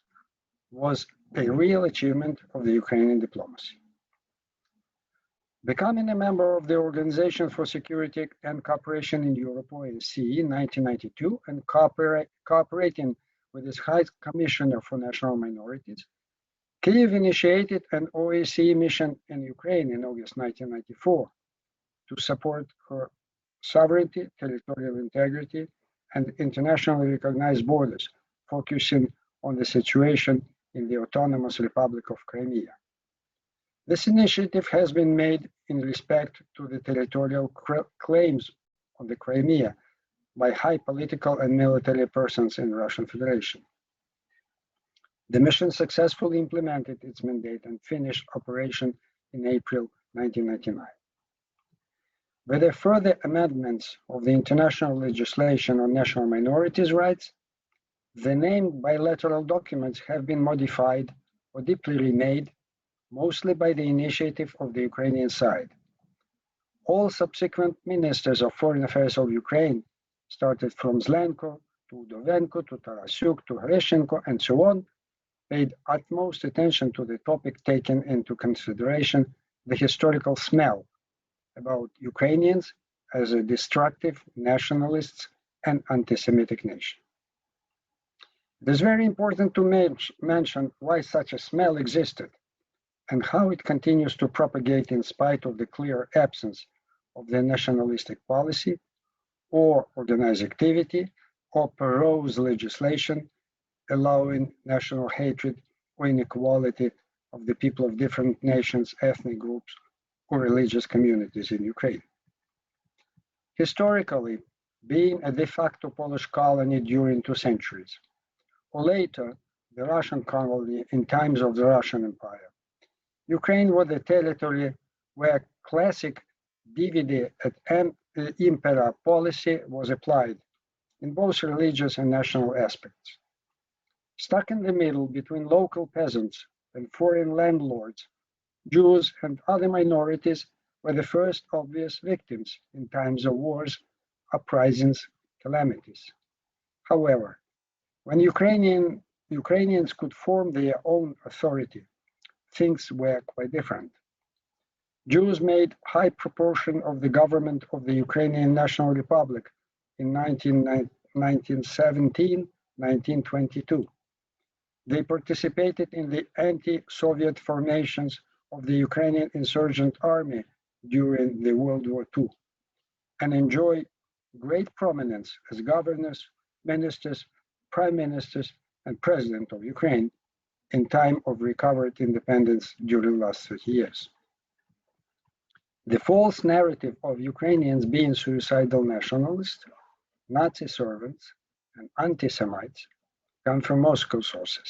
was a real achievement of the Ukrainian diplomacy. Becoming a member of the Organization for Security and Cooperation in Europe, OSCE, in 1992, and cooperating with its High Commissioner for National Minorities, Kyiv initiated an OSCE mission in Ukraine in August 1994 to support her sovereignty, territorial integrity, and internationally recognized borders, focusing on the situation in the Autonomous Republic of Crimea. This initiative has been made in respect to the territorial claims on the Crimea by high political and military persons in the Russian Federation. The mission successfully implemented its mandate and finished operation in April 1999. With the further amendments of the international legislation on national minorities' rights, the named bilateral documents have been modified or deeply remade, mostly by the initiative of the Ukrainian side. All subsequent ministers of foreign affairs of Ukraine, started from Zlenko to Udovenko to Tarasyuk to Hreshenko and so on, paid utmost attention to the topic, taking into consideration the historical smell about Ukrainians as a destructive, nationalists, and anti-Semitic nation. It is very important to mention why such a smell existed and how it continues to propagate in spite of the clear absence of the nationalistic policy or organized activity or porous legislation allowing national hatred or inequality of the people of different nations, ethnic groups, or religious communities in Ukraine. Historically, being a de facto Polish colony during 2 centuries, or later, the Russian colony in times of the Russian Empire, Ukraine was the territory where classic divide et impera policy was applied in both religious and national aspects. Stuck in the middle between local peasants and foreign landlords, Jews and other minorities were the first obvious victims in times of wars, uprisings, calamities. However, when Ukrainian Ukrainians could form their own authority, things were quite different. Jews made high proportion of the government of the Ukrainian National Republic in 1917, 1922. They participated in the anti-Soviet formations of the Ukrainian insurgent army during the World War II and enjoy great prominence as governors, ministers, prime ministers, and president of Ukraine in time of recovered independence during the last 30 years. The false narrative of Ukrainians being suicidal nationalists, Nazi servants, and anti-Semites come from Moscow sources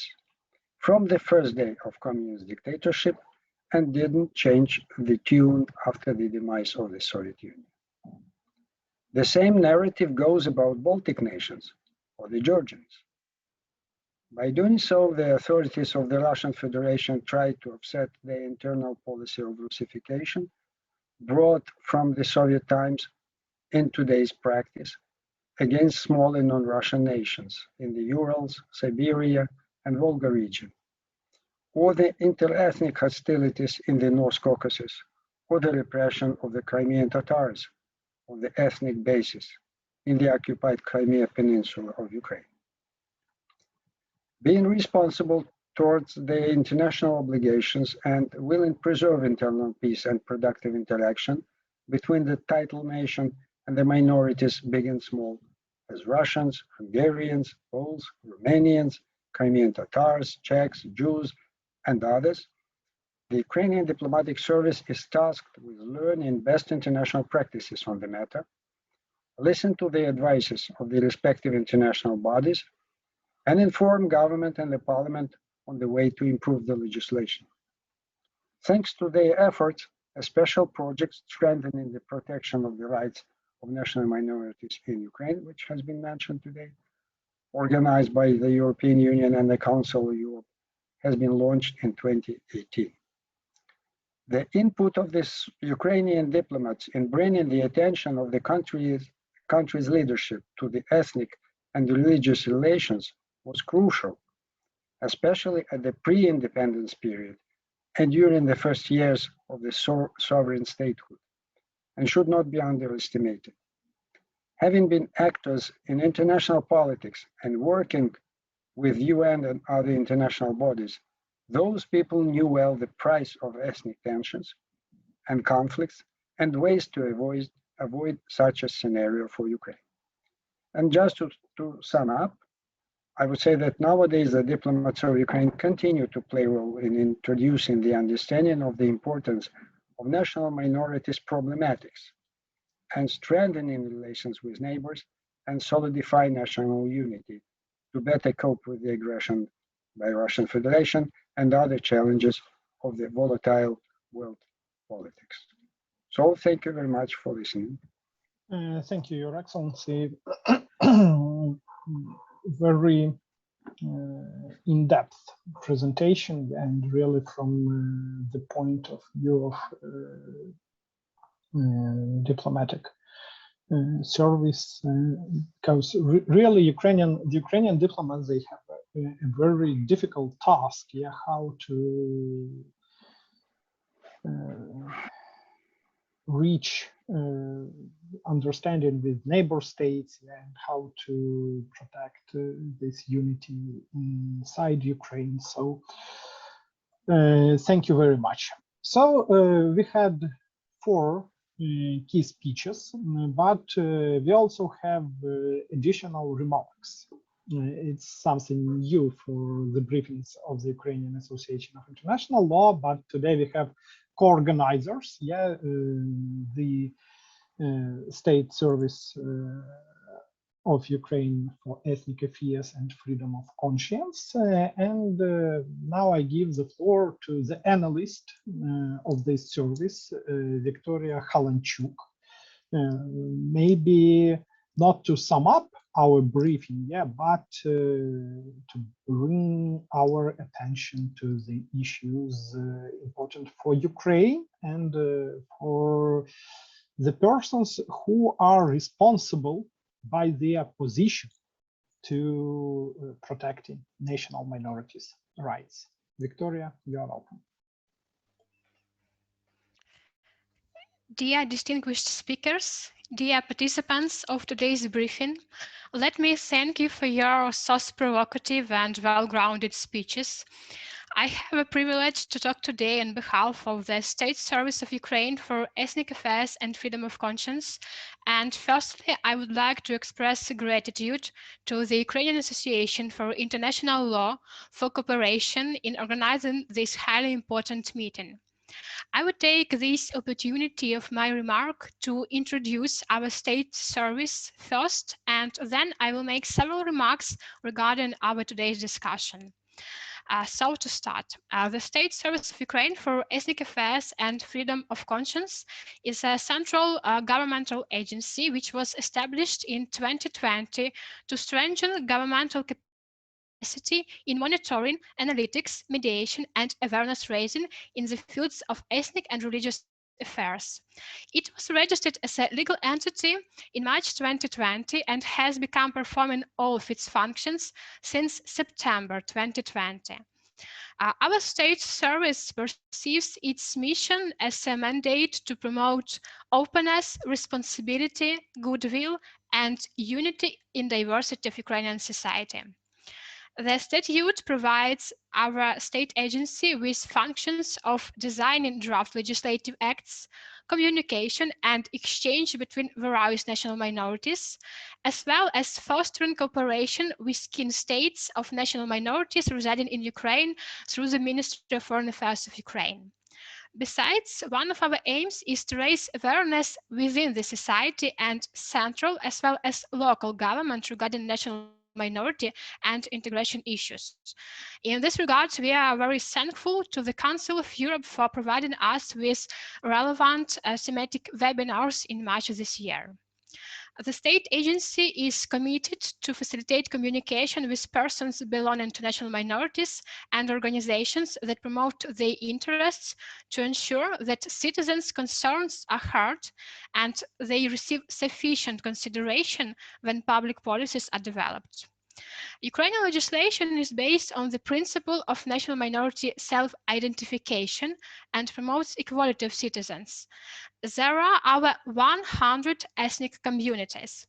from the first day of communist dictatorship and didn't change the tune after the demise of the Soviet Union. The same narrative goes about Baltic nations or the Georgians. By doing so, the authorities of the Russian Federation tried to offset the internal policy of Russification brought from the Soviet times in today's practice against small and non-Russian nations in the Urals, Siberia, and Volga region, or the inter-ethnic hostilities in the North Caucasus, or the repression of the Crimean Tatars on the ethnic basis in the occupied Crimea Peninsula of Ukraine. Being responsible towards the international obligations and willing to preserve internal peace and productive interaction between the title nation and the minorities, big and small, as Russians, Hungarians, Poles, Romanians, Crimean Tatars, Czechs, Jews, and others, the Ukrainian diplomatic service is tasked with learning best international practices on the matter, listen to the advices of the respective international bodies, and inform government and the parliament on the way to improve the legislation. Thanks to their efforts, a special project strengthening the protection of the rights of national minorities in Ukraine, which has been mentioned today, organized by the European Union and the Council of Europe, has been launched in 2018. The input of these Ukrainian diplomats in bringing the attention of the country's leadership to the ethnic and religious relations was crucial, especially at the pre-independence period and during the first years of the sovereign statehood, and should not be underestimated. Having been actors in international politics and working with UN and other international bodies, those people knew well the price of ethnic tensions and conflicts and ways to avoid such a scenario for Ukraine. And just to sum up, I would say that nowadays the diplomats of Ukraine continue to play a role in introducing the understanding of the importance of national minorities problematics and strengthening relations with neighbors and solidify national unity to better cope with the aggression by Russian Federation and other challenges of the volatile world politics. So thank you very much for listening. Thank you, Your Excellency. Very in-depth presentation, and really from the point of view of diplomatic service, because really the Ukrainian diplomats, they have a very difficult task, how to reach understanding with neighbor states and how to protect this unity inside Ukraine. So thank you very much. So we had 4 key speeches, but we also have additional remarks. It's something new for the briefings of the Ukrainian Association of International Law, but today we have co-organizers, the State Service of Ukraine for Ethnic Affairs and Freedom of Conscience. And now I give the floor to the analyst of this service, Victoria Halanchuk. Maybe not to sum up our briefing, but to bring our attention to the issues important for Ukraine and for the persons who are responsible by their position to protecting national minorities' rights. Victoria, you are welcome. Dear distinguished speakers, dear participants of today's briefing, let me thank you for your thought-provocative and well-grounded speeches. I have a privilege to talk today on behalf of the State Service of Ukraine for Ethnic Affairs and Freedom of Conscience. And firstly, I would like to express gratitude to the Ukrainian Association for International Law for cooperation in organizing this highly important meeting. I would take this opportunity of my remark to introduce our state service first, and then I will make several remarks regarding our today's discussion. So to start, the State Service of Ukraine for Ethnic Affairs and Freedom of Conscience is a central governmental agency which was established in 2020 to strengthen governmental capacity in monitoring, analytics, mediation, and awareness raising in the fields of ethnic and religious affairs. It was registered as a legal entity in March 2020 and has begun performing all of its functions since September 2020. Our state service perceives its mission as a mandate to promote openness, responsibility, goodwill, and unity in diversity of Ukrainian society. The statute provides our state agency with functions of designing draft legislative acts, communication and exchange between various national minorities, as well as fostering cooperation with kin states of national minorities residing in Ukraine through the Ministry of Foreign Affairs of Ukraine. Besides, one of our aims is to raise awareness within the society and central as well as local government regarding national minority and integration issues. In this regard, we are very thankful to the Council of Europe for providing us with relevant thematic webinars in March this year. The state agency is committed to facilitate communication with persons belonging to national minorities and organizations that promote their interests to ensure that citizens' concerns are heard and they receive sufficient consideration when public policies are developed. Ukrainian legislation is based on the principle of national minority self-identification and promotes equality of citizens. There are over 100 ethnic communities.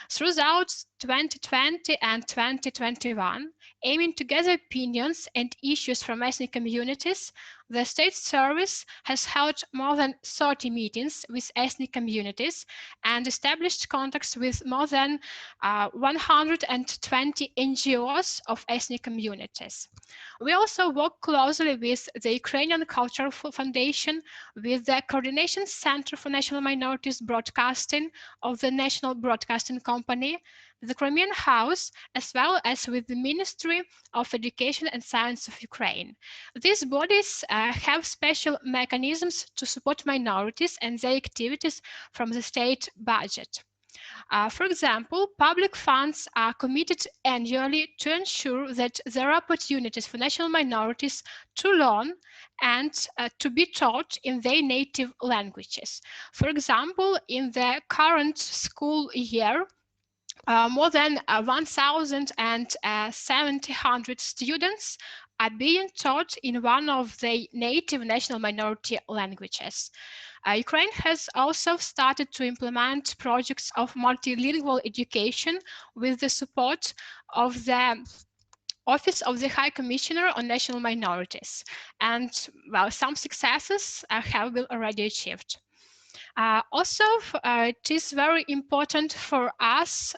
Throughout 2020 and 2021, aiming to gather opinions and issues from ethnic communities, the State Service has held more than 30 meetings with ethnic communities and established contacts with more than 120 NGOs of ethnic communities. We also work closely with the Ukrainian Cultural Foundation, with the Coordination Center for National Minorities Broadcasting of the National Broadcasting Company, the Crimean House, as well as with the Ministry of Education and Science of Ukraine. These bodies have special mechanisms to support minorities and their activities from the state budget. For example, public funds are committed annually to ensure that there are opportunities for national minorities to learn and to be taught in their native languages. For example, in the current school year, more than 1,700 students are being taught in one of the native national minority languages. Ukraine has also started to implement projects of multilingual education with the support of the Office of the High Commissioner on National Minorities. And well, some successes have been already achieved. Also, it is very important for us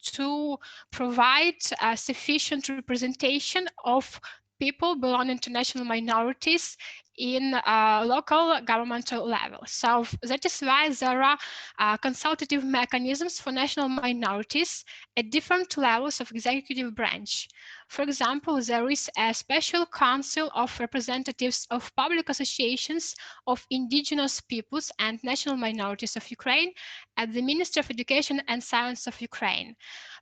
to provide sufficient representation of people belonging to national minorities in local governmental level. So that is why there are consultative mechanisms for national minorities at different levels of executive branch. For example, there is a special council of representatives of public associations of indigenous peoples and national minorities of Ukraine at the Ministry of Education and Science of Ukraine.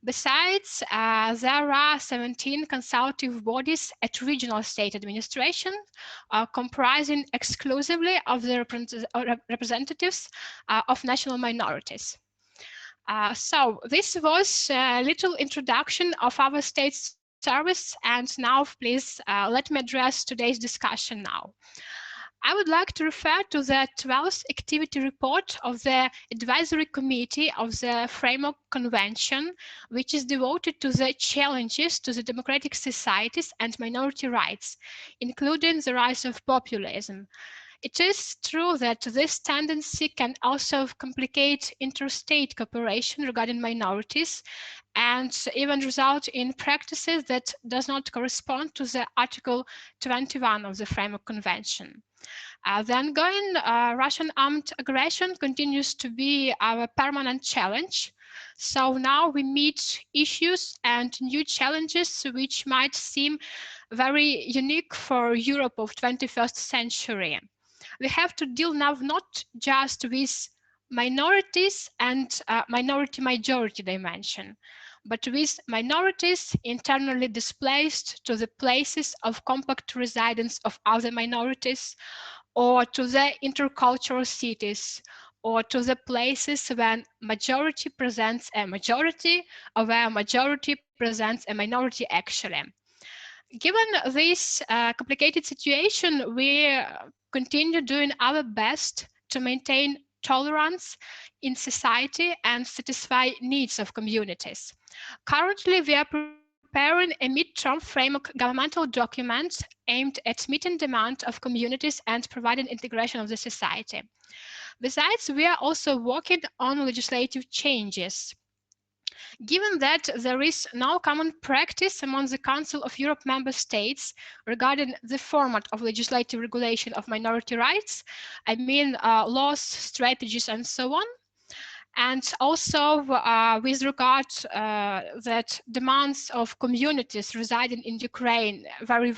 Besides, there are 17 consultative bodies at regional state administration, comprising exclusively of the representatives of national minorities. So this was a little introduction of our state service, and now please let me address today's discussion now. I would like to refer to the 12th activity report of the Advisory Committee of the Framework Convention, which is devoted to the challenges to the democratic societies and minority rights, including the rise of populism. It is true that this tendency can also complicate interstate cooperation regarding minorities and even result in practices that does not correspond to the Article 21 of the Framework Convention. The ongoing Russian armed aggression continues to be our permanent challenge. So now we meet issues and new challenges which might seem very unique for Europe of 21st century. We have to deal now not just with minorities and minority-majority dimension, but with minorities internally displaced to the places of compact residence of other minorities, or to the intercultural cities, or to the places when majority presents a majority, or where majority presents a minority actually. Given this complicated situation, we continue doing our best to maintain tolerance in society and satisfy needs of communities. Currently, we are preparing a midterm framework governmental document aimed at meeting demand of communities and providing integration of the society. Besides, we are also working on legislative changes. Given that there is no common practice among the Council of Europe member states regarding the format of legislative regulation of minority rights, I mean laws, strategies, and so on, and also with regard that demands of communities residing in Ukraine vary,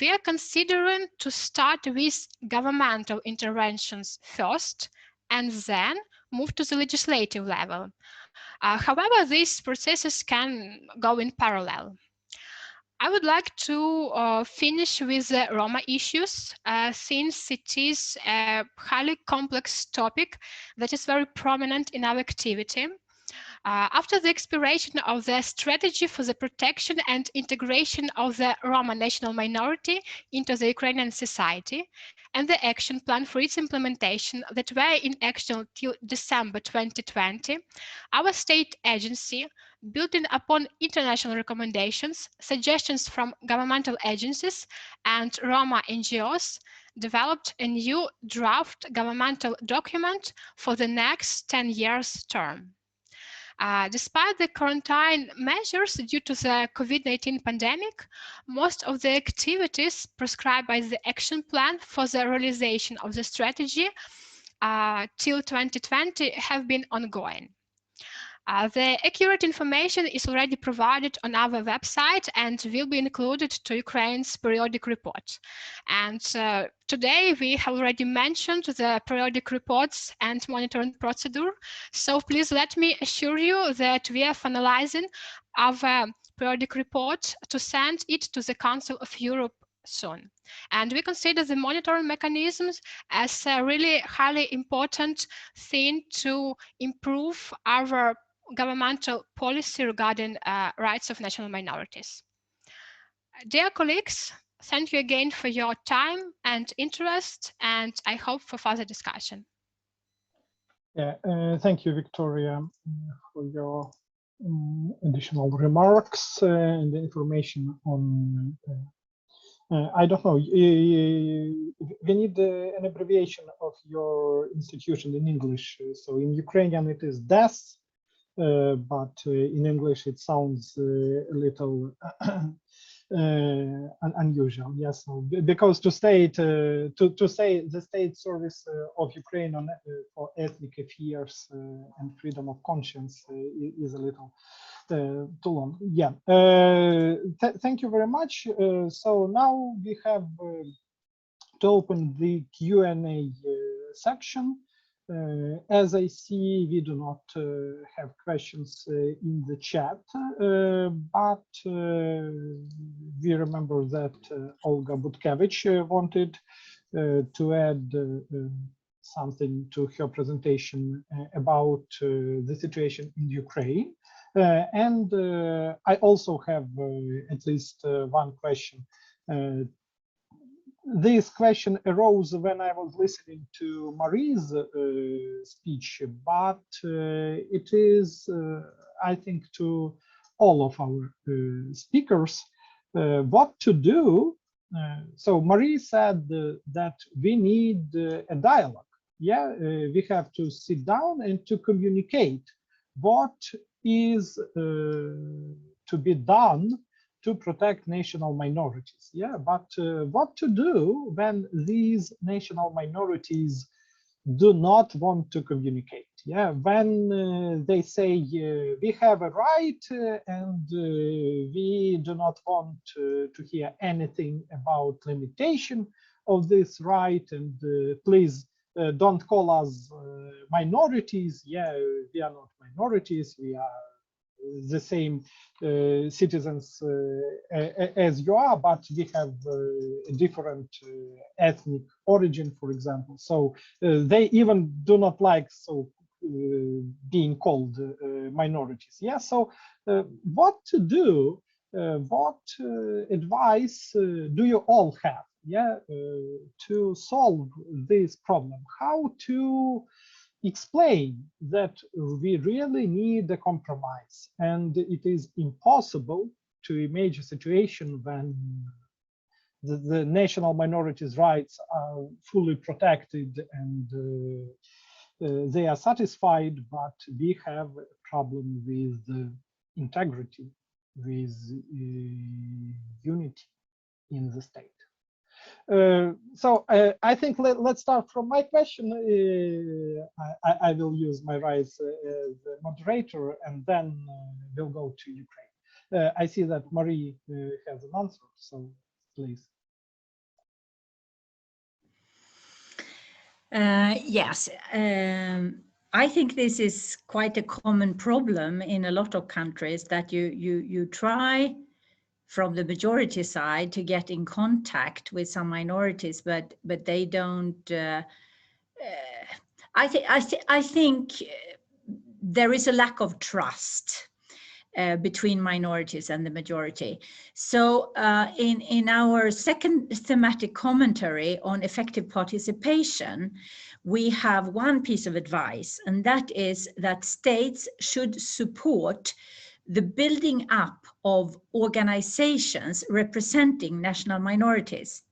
we are considering to start with governmental interventions first and then move to the legislative level. However, these processes can go in parallel. I would like to finish with the Roma issues, since it is a highly complex topic that is very prominent in our activity. After the expiration of the strategy for the protection and integration of the Roma national minority into the Ukrainian society and the action plan for its implementation that were in action till December 2020, our state agency, building upon international recommendations, suggestions from governmental agencies and Roma NGOs, developed a new draft governmental document for the next 10 years term. Despite the quarantine measures due to the COVID-19 pandemic, most of the activities prescribed by the action plan for the realization of the strategy till 2020 have been ongoing. The accurate information is already provided on our website and will be included to Ukraine's periodic report. And today we have already mentioned the periodic reports and monitoring procedure. So please let me assure you that we are finalizing our periodic report to send it to the Council of Europe soon. And we consider the monitoring mechanisms as a really highly important thing to improve our governmental policy regarding rights of national minorities. Dear colleagues, thank you again for your time and interest, and I hope for further discussion. Yeah, thank you, Victoria, for your additional remarks and the information on I don't know, we need an abbreviation of your institution in English. So in Ukrainian it is DES, but in English it sounds a little unusual. Yes, so because to state to say the State Service of Ukraine on for Ethnic Affairs and Freedom of Conscience is a little too long. Yeah. Thank you very much. So now we have to open the Q&A section. As I see, we do not have questions in the chat, but we remember that Olga Butkevych wanted to add something to her presentation about the situation in Ukraine. And I also have at least one question. This question arose when I was listening to Marie's speech, but it is, I think, to all of our speakers, what to do. So Marie said that we need a dialogue. Yeah, we have to sit down and to communicate what is to be done to protect national minorities. Yeah, but what to do when these national minorities do not want to communicate? Yeah, when they say we have a right and we do not want to hear anything about limitation of this right, and please don't call us minorities. Yeah, we are not minorities, we are the same citizens as you are, but we have a different ethnic origin, for example. So they even do not like being called minorities. Yeah. So what to do? What advice do you all have? Yeah, to solve this problem? How to explain that we really need a compromise, and it is impossible to imagine a situation when the national minorities' rights are fully protected and they are satisfied, but we have a problem with integrity, with unity in the state. So I think let's start from my question. I will use my rights as a moderator, and then we'll go to Ukraine. I see that Marie has an answer, so please. Yes, I think this is quite a common problem in a lot of countries, that you try from the majority side to get in contact with some minorities, but they don't. I think there is a lack of trust between minorities and the majority. So in our second thematic commentary on effective participation, we have one piece of advice, and that is that states should support the building up of organizations representing national minorities.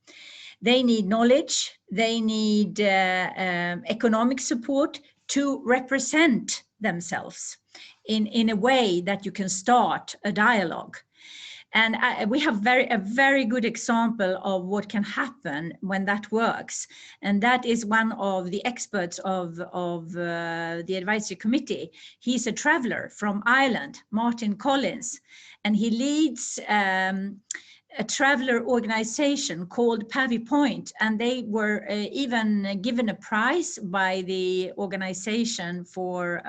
They need knowledge, they need economic support to represent themselves in a way that you can start a dialogue. And we have a very good example of what can happen when that works. And that is one of the experts of the advisory committee. He's a traveler from Ireland, Martin Collins, and he leads a traveler organization called Pavy Point, and they were even given a prize by the organization for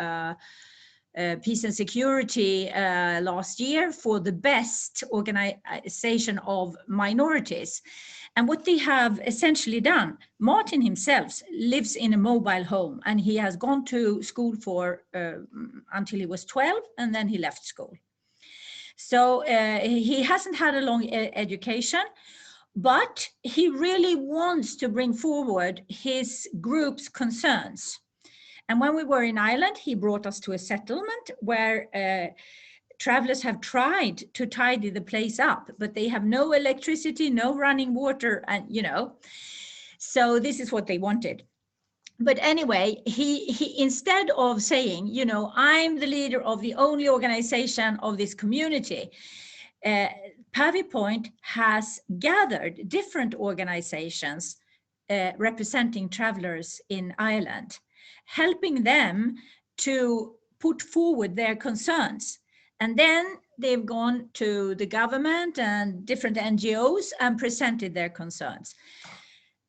peace and security last year for the best organization of minorities. And what they have essentially done, Martin himself lives in a mobile home, and he has gone to school for until he was 12, and then he left school. So he hasn't had a long education, but he really wants to bring forward his group's concerns. And when we were in Ireland, he brought us to a settlement where travelers have tried to tidy the place up, but they have no electricity, no running water, and so this is what they wanted. But anyway, he instead of saying, I'm the leader of the only organization of this community, Pavy Point has gathered different organizations representing travelers in Ireland, helping them to put forward their concerns. And then they've gone to the government and different NGOs and presented their concerns.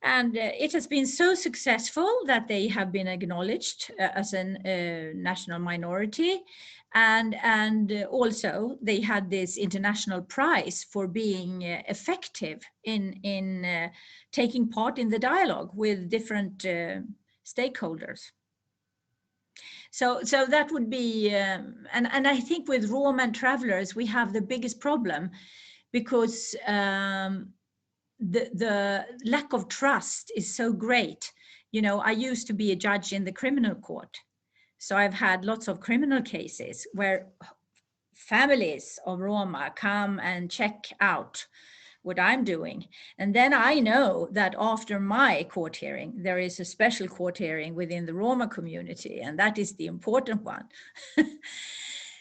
And it has been so successful that they have been acknowledged as a national minority. And also they had this international prize for being effective in taking part in the dialogue with different stakeholders. So that would be, and I think with Roma and travelers, we have the biggest problem, because the lack of trust is so great. You know, I used to be a judge in the criminal court. So I've had lots of criminal cases where families of Roma come and check out what I'm doing. And then I know that after my court hearing, there is a special court hearing within the Roma community, and that is the important one.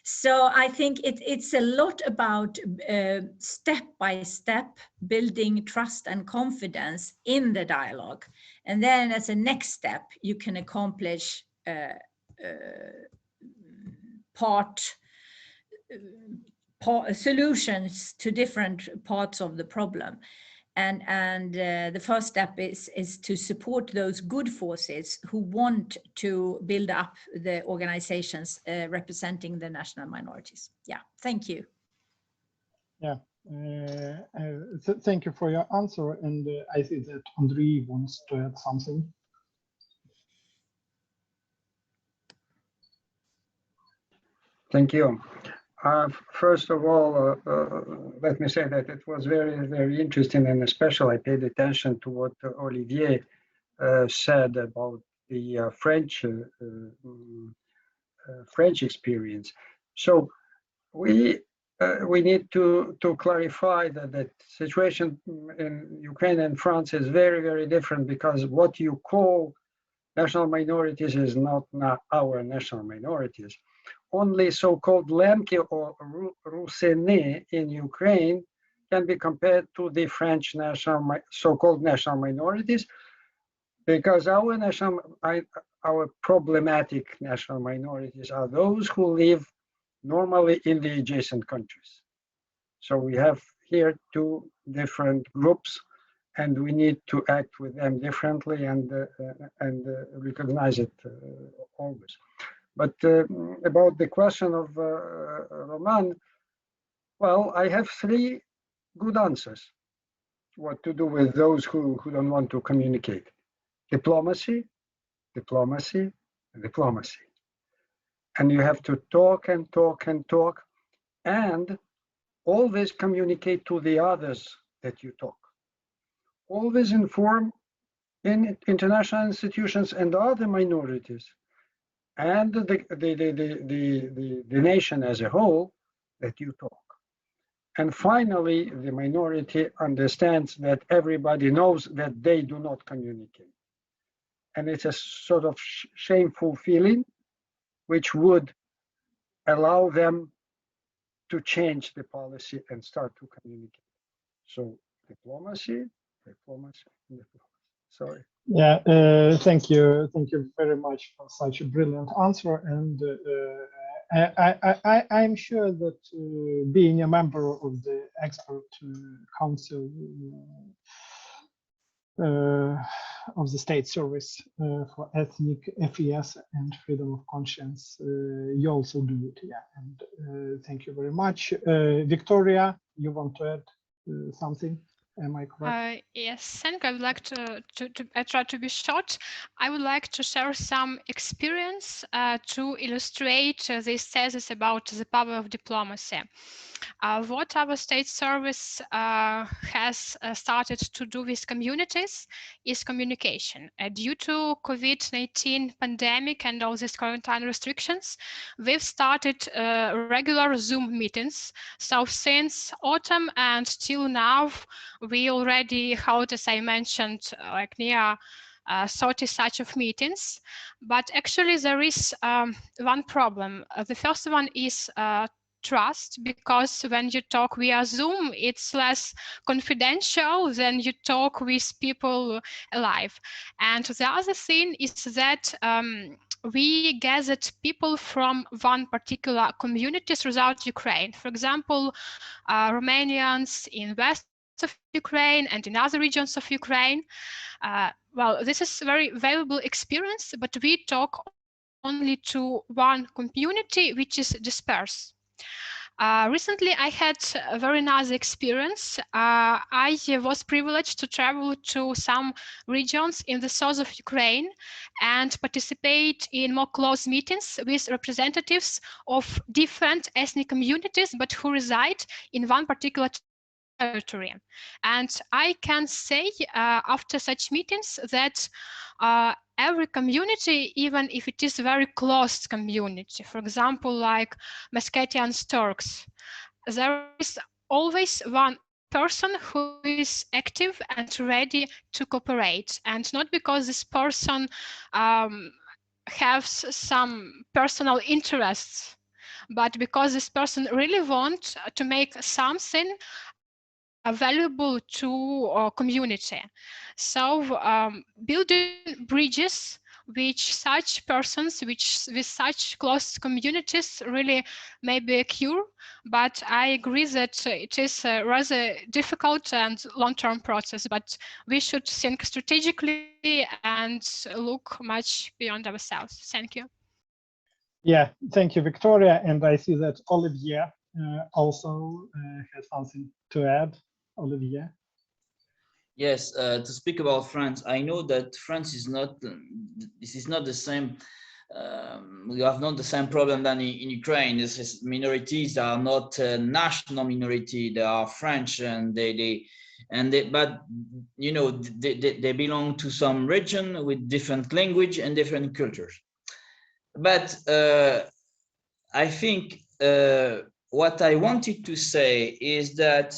So I think it's a lot about step by step building trust and confidence in the dialogue. And then as a next step, you can accomplish solutions to different parts of the problem. And the first step is to support those good forces who want to build up the organizations representing the national minorities. Yeah, thank you. Yeah, thank you for your answer. And I see that Andrei wants to add something. Thank you. First of all, let me say that it was very, very interesting, and especially I paid attention to what Olivier said about the French experience. So we need to clarify that the situation in Ukraine and France is very, very different, because what you call national minorities is not our national minorities. Only so-called Lemki or Rusene in Ukraine can be compared to the French so-called national minorities, because our problematic national minorities are those who live normally in the adjacent countries. So we have here two different groups, and we need to act with them differently and recognize it always. But about the question of Roman, well, I have three good answers. What to do with those who don't want to communicate: diplomacy, diplomacy, and diplomacy. And you have to talk and talk and talk, and always communicate to the others that you talk. Always inform in international institutions and other minorities, and the nation as a whole, that you talk. And finally, the minority understands that everybody knows that they do not communicate. And it's a sort of shameful feeling, which would allow them to change the policy and start to communicate. So diplomacy, diplomacy, diplomacy. Sorry. Yeah, thank you very much for such a brilliant answer. And I'm sure that being a member of the expert council of the State Service for Ethnic FES and Freedom of Conscience, you also do it. Yeah, and thank you very much. Victoria, you want to add something? Am I correct? Yes, thank you. I would like to I try to be short. I would like to share some experience to illustrate this thesis about the power of diplomacy. What our state service has started to do with communities is communication. Due to COVID-19 pandemic and all these quarantine restrictions, we've started regular Zoom meetings. So since autumn and till now, we already held, as I mentioned, like near 30 such of meetings. But actually there is one problem. The first one is trust, because when you talk via Zoom, it's less confidential than you talk with people alive. And the other thing is that we gathered people from one particular community throughout Ukraine. For example, Romanians in west of Ukraine and in other regions of Ukraine. Well, this is a very valuable experience, but we talk only to one community, which is dispersed. Recently, I had a very nice experience. I was privileged to travel to some regions in the south of Ukraine and participate in more close meetings with representatives of different ethnic communities, but who reside in one particular territory. And I can say after such meetings that every community, even if it is a very close community, for example, like Meskhetian Turks, there is always one person who is active and ready to cooperate, and not because this person has some personal interests, but because this person really wants to make something valuable to our community. So building bridges which such persons, with such close communities really may be a cure, but I agree that it is a rather difficult and long-term process, but we should think strategically and look much beyond ourselves. Thank you. Yeah, thank you, Victoria. And I see that Olivier also has something to add. Olivier. Yes, to speak about France, I know that France is not, this is not the same, we have not the same problem than in Ukraine. This is, minorities are not a national minority, they are French, and but you know, they belong to some region with different language and different cultures. But I think what I wanted to say is that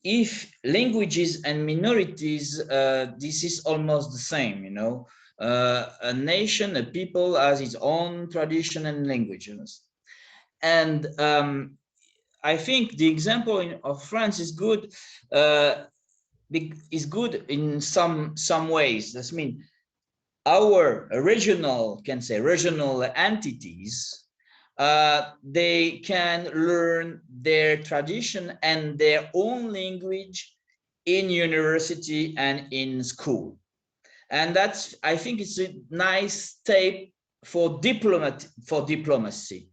if languages and minorities, this is almost the same, you know. A nation, a people has its own tradition and languages. And I think the example of France is good. Is good in some ways. That means our regional, regional entities, they can learn their tradition and their own language in university and in school. And that's, I think it's a nice step for diplomacy.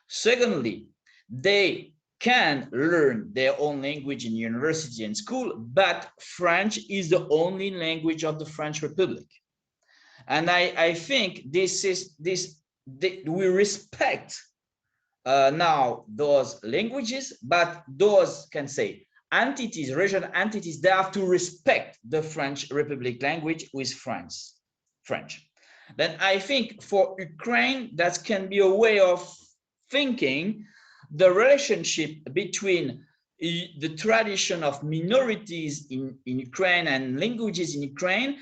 Secondly, they can learn their own language in university and school, but French is the only language of the French Republic. And I think we respect now those languages, but those entities, regional entities, they have to respect the French Republic language with French. Then I think for Ukraine, that can be a way of thinking the relationship between the tradition of minorities in Ukraine and languages in Ukraine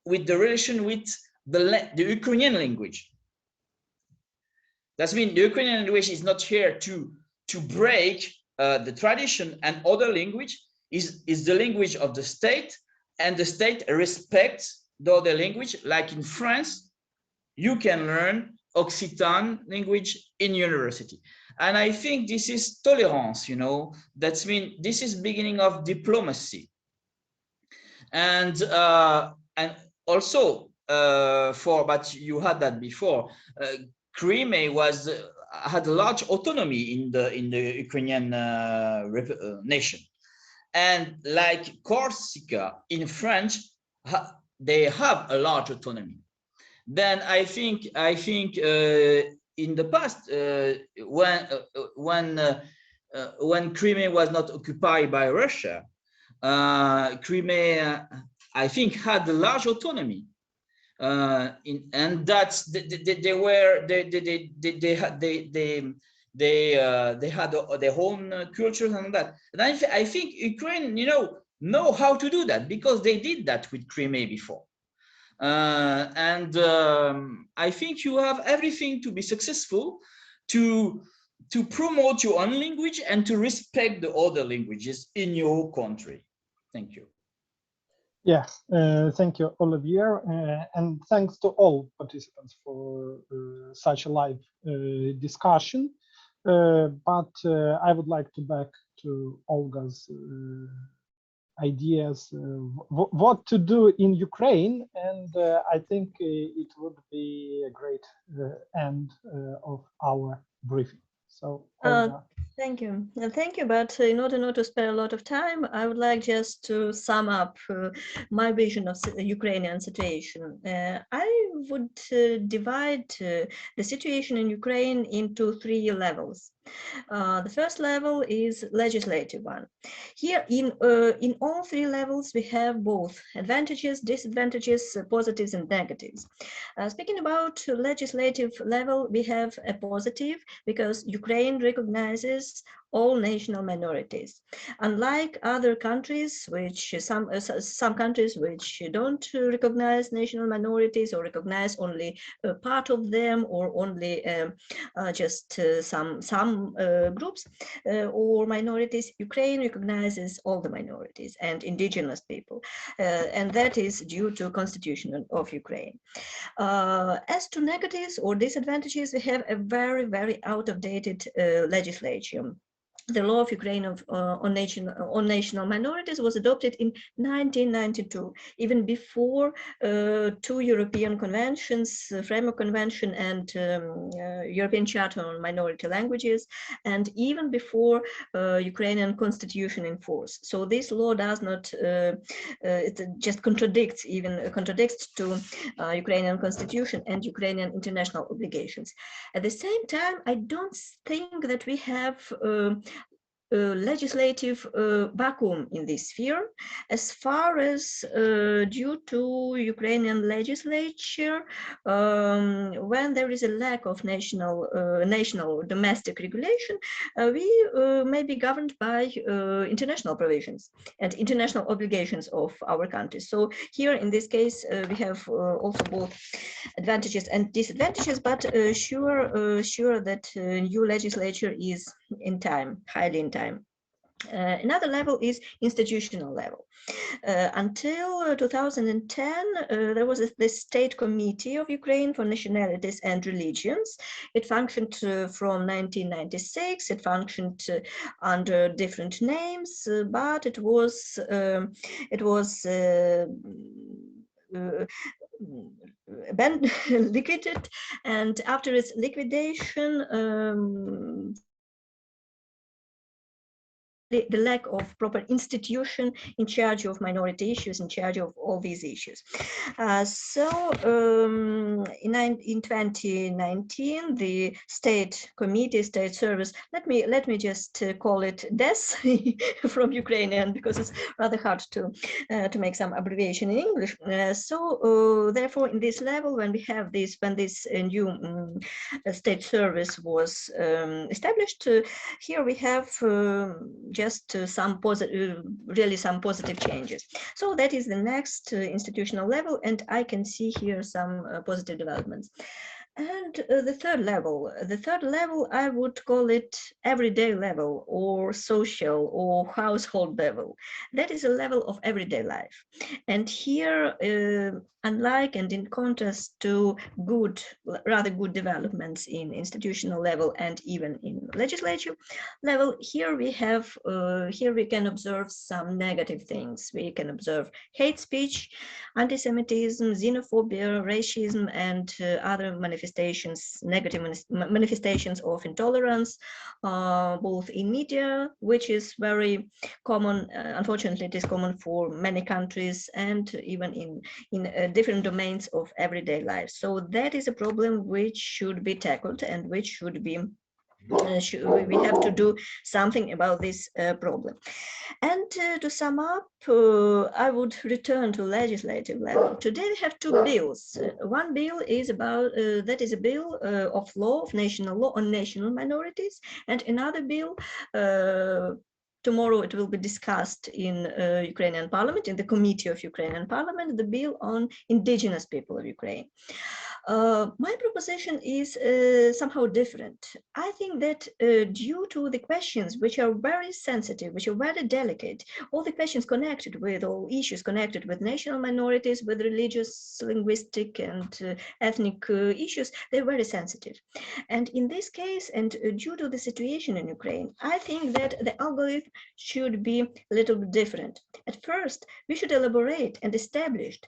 with the relation with the Ukrainian language. That means the Ukrainian language is not here to break the tradition, and other language is the language of the state, and the state respects the other language. Like in France, you can learn Occitan language in university. And I think this is tolerance, you know. That means this is beginning of diplomacy. And also but you had that before, Crimea had a large autonomy in the Ukrainian nation, and like Corsica in French, they have a large autonomy. Then I think in the past, when Crimea was not occupied by Russia, Crimea, I think, had a large autonomy, and that's they had their own cultures and that. And I think Ukraine, you know how to do that, because they did that with Crimea before. And I think you have everything to be successful, to promote your own language and to respect the other languages in your country. Thank you. Yeah, thank you, Olivier, and thanks to all participants for such a live discussion. But I would like to back to Olga's ideas, what to do in Ukraine, and I think it would be a great end of our briefing. So, Uh, Olga. Thank you. Thank you. But in order not to spare a lot of time, I would like just to sum up my vision of the Ukrainian situation. I would divide the situation in Ukraine into 3 levels. The first level is legislative one. Here in all 3 levels, we have both advantages, disadvantages, positives and negatives. Speaking about legislative level, we have a positive because Ukraine recognizes all national minorities. Unlike other countries, which some countries which don't recognize national minorities or recognize only part of them or only just some groups or minorities, Ukraine recognizes all the minorities and indigenous people, and that is due to Constitution of Ukraine. As to negatives or disadvantages, we have a very, very out-of-dated legislation. The law of Ukraine on national minorities was adopted in 1992, even before 2 European conventions, Framework Convention and European Charter on Minority Languages, and even before Ukrainian Constitution in force. So this law does not, it just contradicts to Ukrainian Constitution and Ukrainian international obligations. At the same time, I don't think that we have legislative vacuum in this sphere, as far as due to Ukrainian legislature, when there is a lack of national domestic regulation, we may be governed by international provisions and international obligations of our country. So here in this case, we have also both advantages and disadvantages, but sure that new legislature is in time, highly in time. Another level is institutional level. Until 2010, there was the State Committee of Ukraine for Nationalities and Religions. It functioned from 1996. It functioned under different names, but it was liquidated, and after its liquidation, the lack of proper institution in charge of minority issues, in charge of all these issues. In 2019, the State Committee, State Service, let me just call it DES from Ukrainian, because it's rather hard to make some abbreviation in English. Therefore, in this level, when we have this, when this new state service was established, here we have just some positive, really some positive changes. So that is the next institutional level, and I can see here some positive developments. And the third level, I would call it everyday level or social or household level. That is a level of everyday life. And here, unlike and in contrast to rather good developments in institutional level and even in legislature level, here we have, here we can observe some negative things. We can observe hate speech, anti-Semitism, xenophobia, racism, and other manifestations, negative manifestations of intolerance, both in media, which is very common. Unfortunately, it is common for many countries, and even in different domains of everyday life. So that is a problem which should be tackled and which should be we have to do something about this problem. And to sum up, I would return to legislative level. Today we have 2 bills. One bill is about, that is a bill of law, of national law on national minorities, and another bill, tomorrow it will be discussed in Ukrainian parliament, in the committee of Ukrainian parliament, the bill on indigenous people of Ukraine. My proposition is somehow different. I think that due to the questions which are very sensitive, which are very delicate, all the questions connected with, all issues connected with national minorities, with religious, linguistic, and ethnic issues, they're very sensitive. And in this case, and due to the situation in Ukraine, I think that the algorithm should be a little bit different. At first, we should elaborate and establish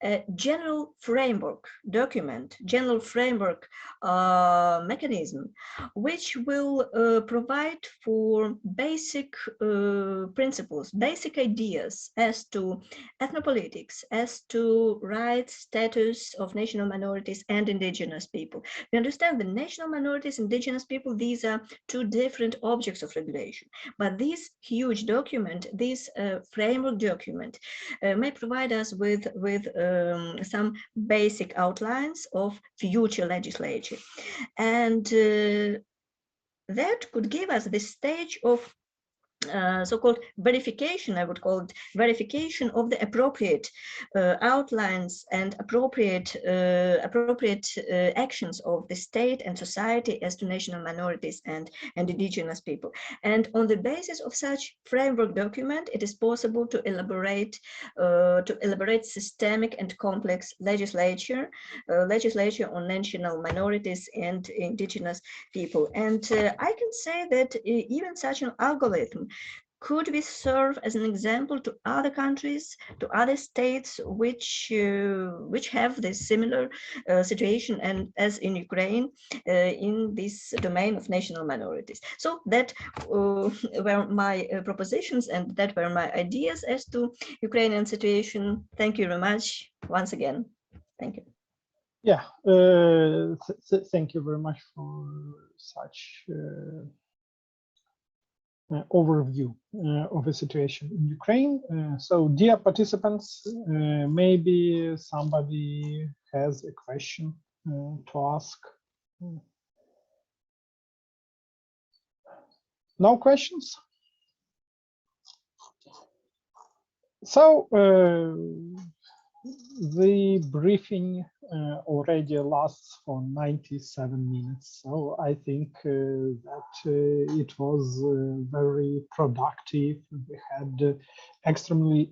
a general framework document document, general framework mechanism, which will provide for basic principles, basic ideas as to ethnopolitics, as to rights, status of national minorities and indigenous people. We understand the national minorities, indigenous people, these are two different objects of regulation, but this huge document, this framework document may provide us with some basic outlines of future legislature, and that could give us the stage of so-called verification, I would call it verification of the appropriate outlines and appropriate actions of the state and society as to national minorities and indigenous people. And on the basis of such framework document, it is possible to elaborate systemic and complex legislature on national minorities and indigenous people. And I can say that even such an algorithm could we serve as an example to other countries, to other states which have this similar situation and as in Ukraine in this domain of national minorities. So that were my propositions and that were my ideas as to Ukrainian situation. Thank you very much once again. Thank you. Yeah, thank you very much for such overview of the situation in Ukraine. So, dear participants, maybe somebody has a question to ask. No questions? So, the briefing already lasts for 97 minutes. So I think that it was very productive. We had extremely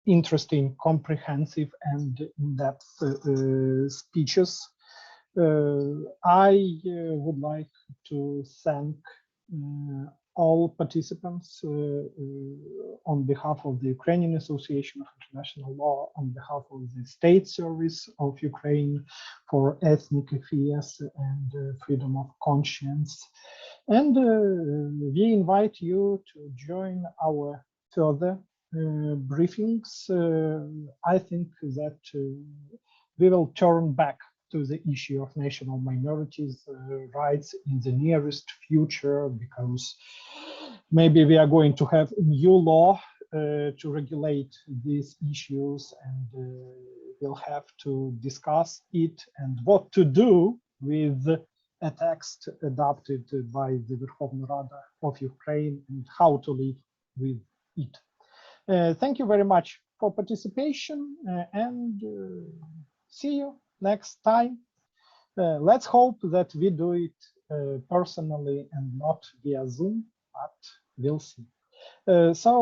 interesting, comprehensive, and in-depth speeches. I would like to thank all participants on behalf of the Ukrainian Association of International Law, on behalf of the State Service of Ukraine for Ethnic Affairs and Freedom of Conscience. And we invite you to join our further briefings. I think that we will turn back to the issue of national minorities rights in the nearest future, because maybe we are going to have a new law to regulate these issues, and we'll have to discuss it and what to do with a text adopted by the Verkhovna Rada of Ukraine and how to live with it. Thank you very much for participation and see you next time. Let's hope that we do it personally and not via Zoom, but we'll see. So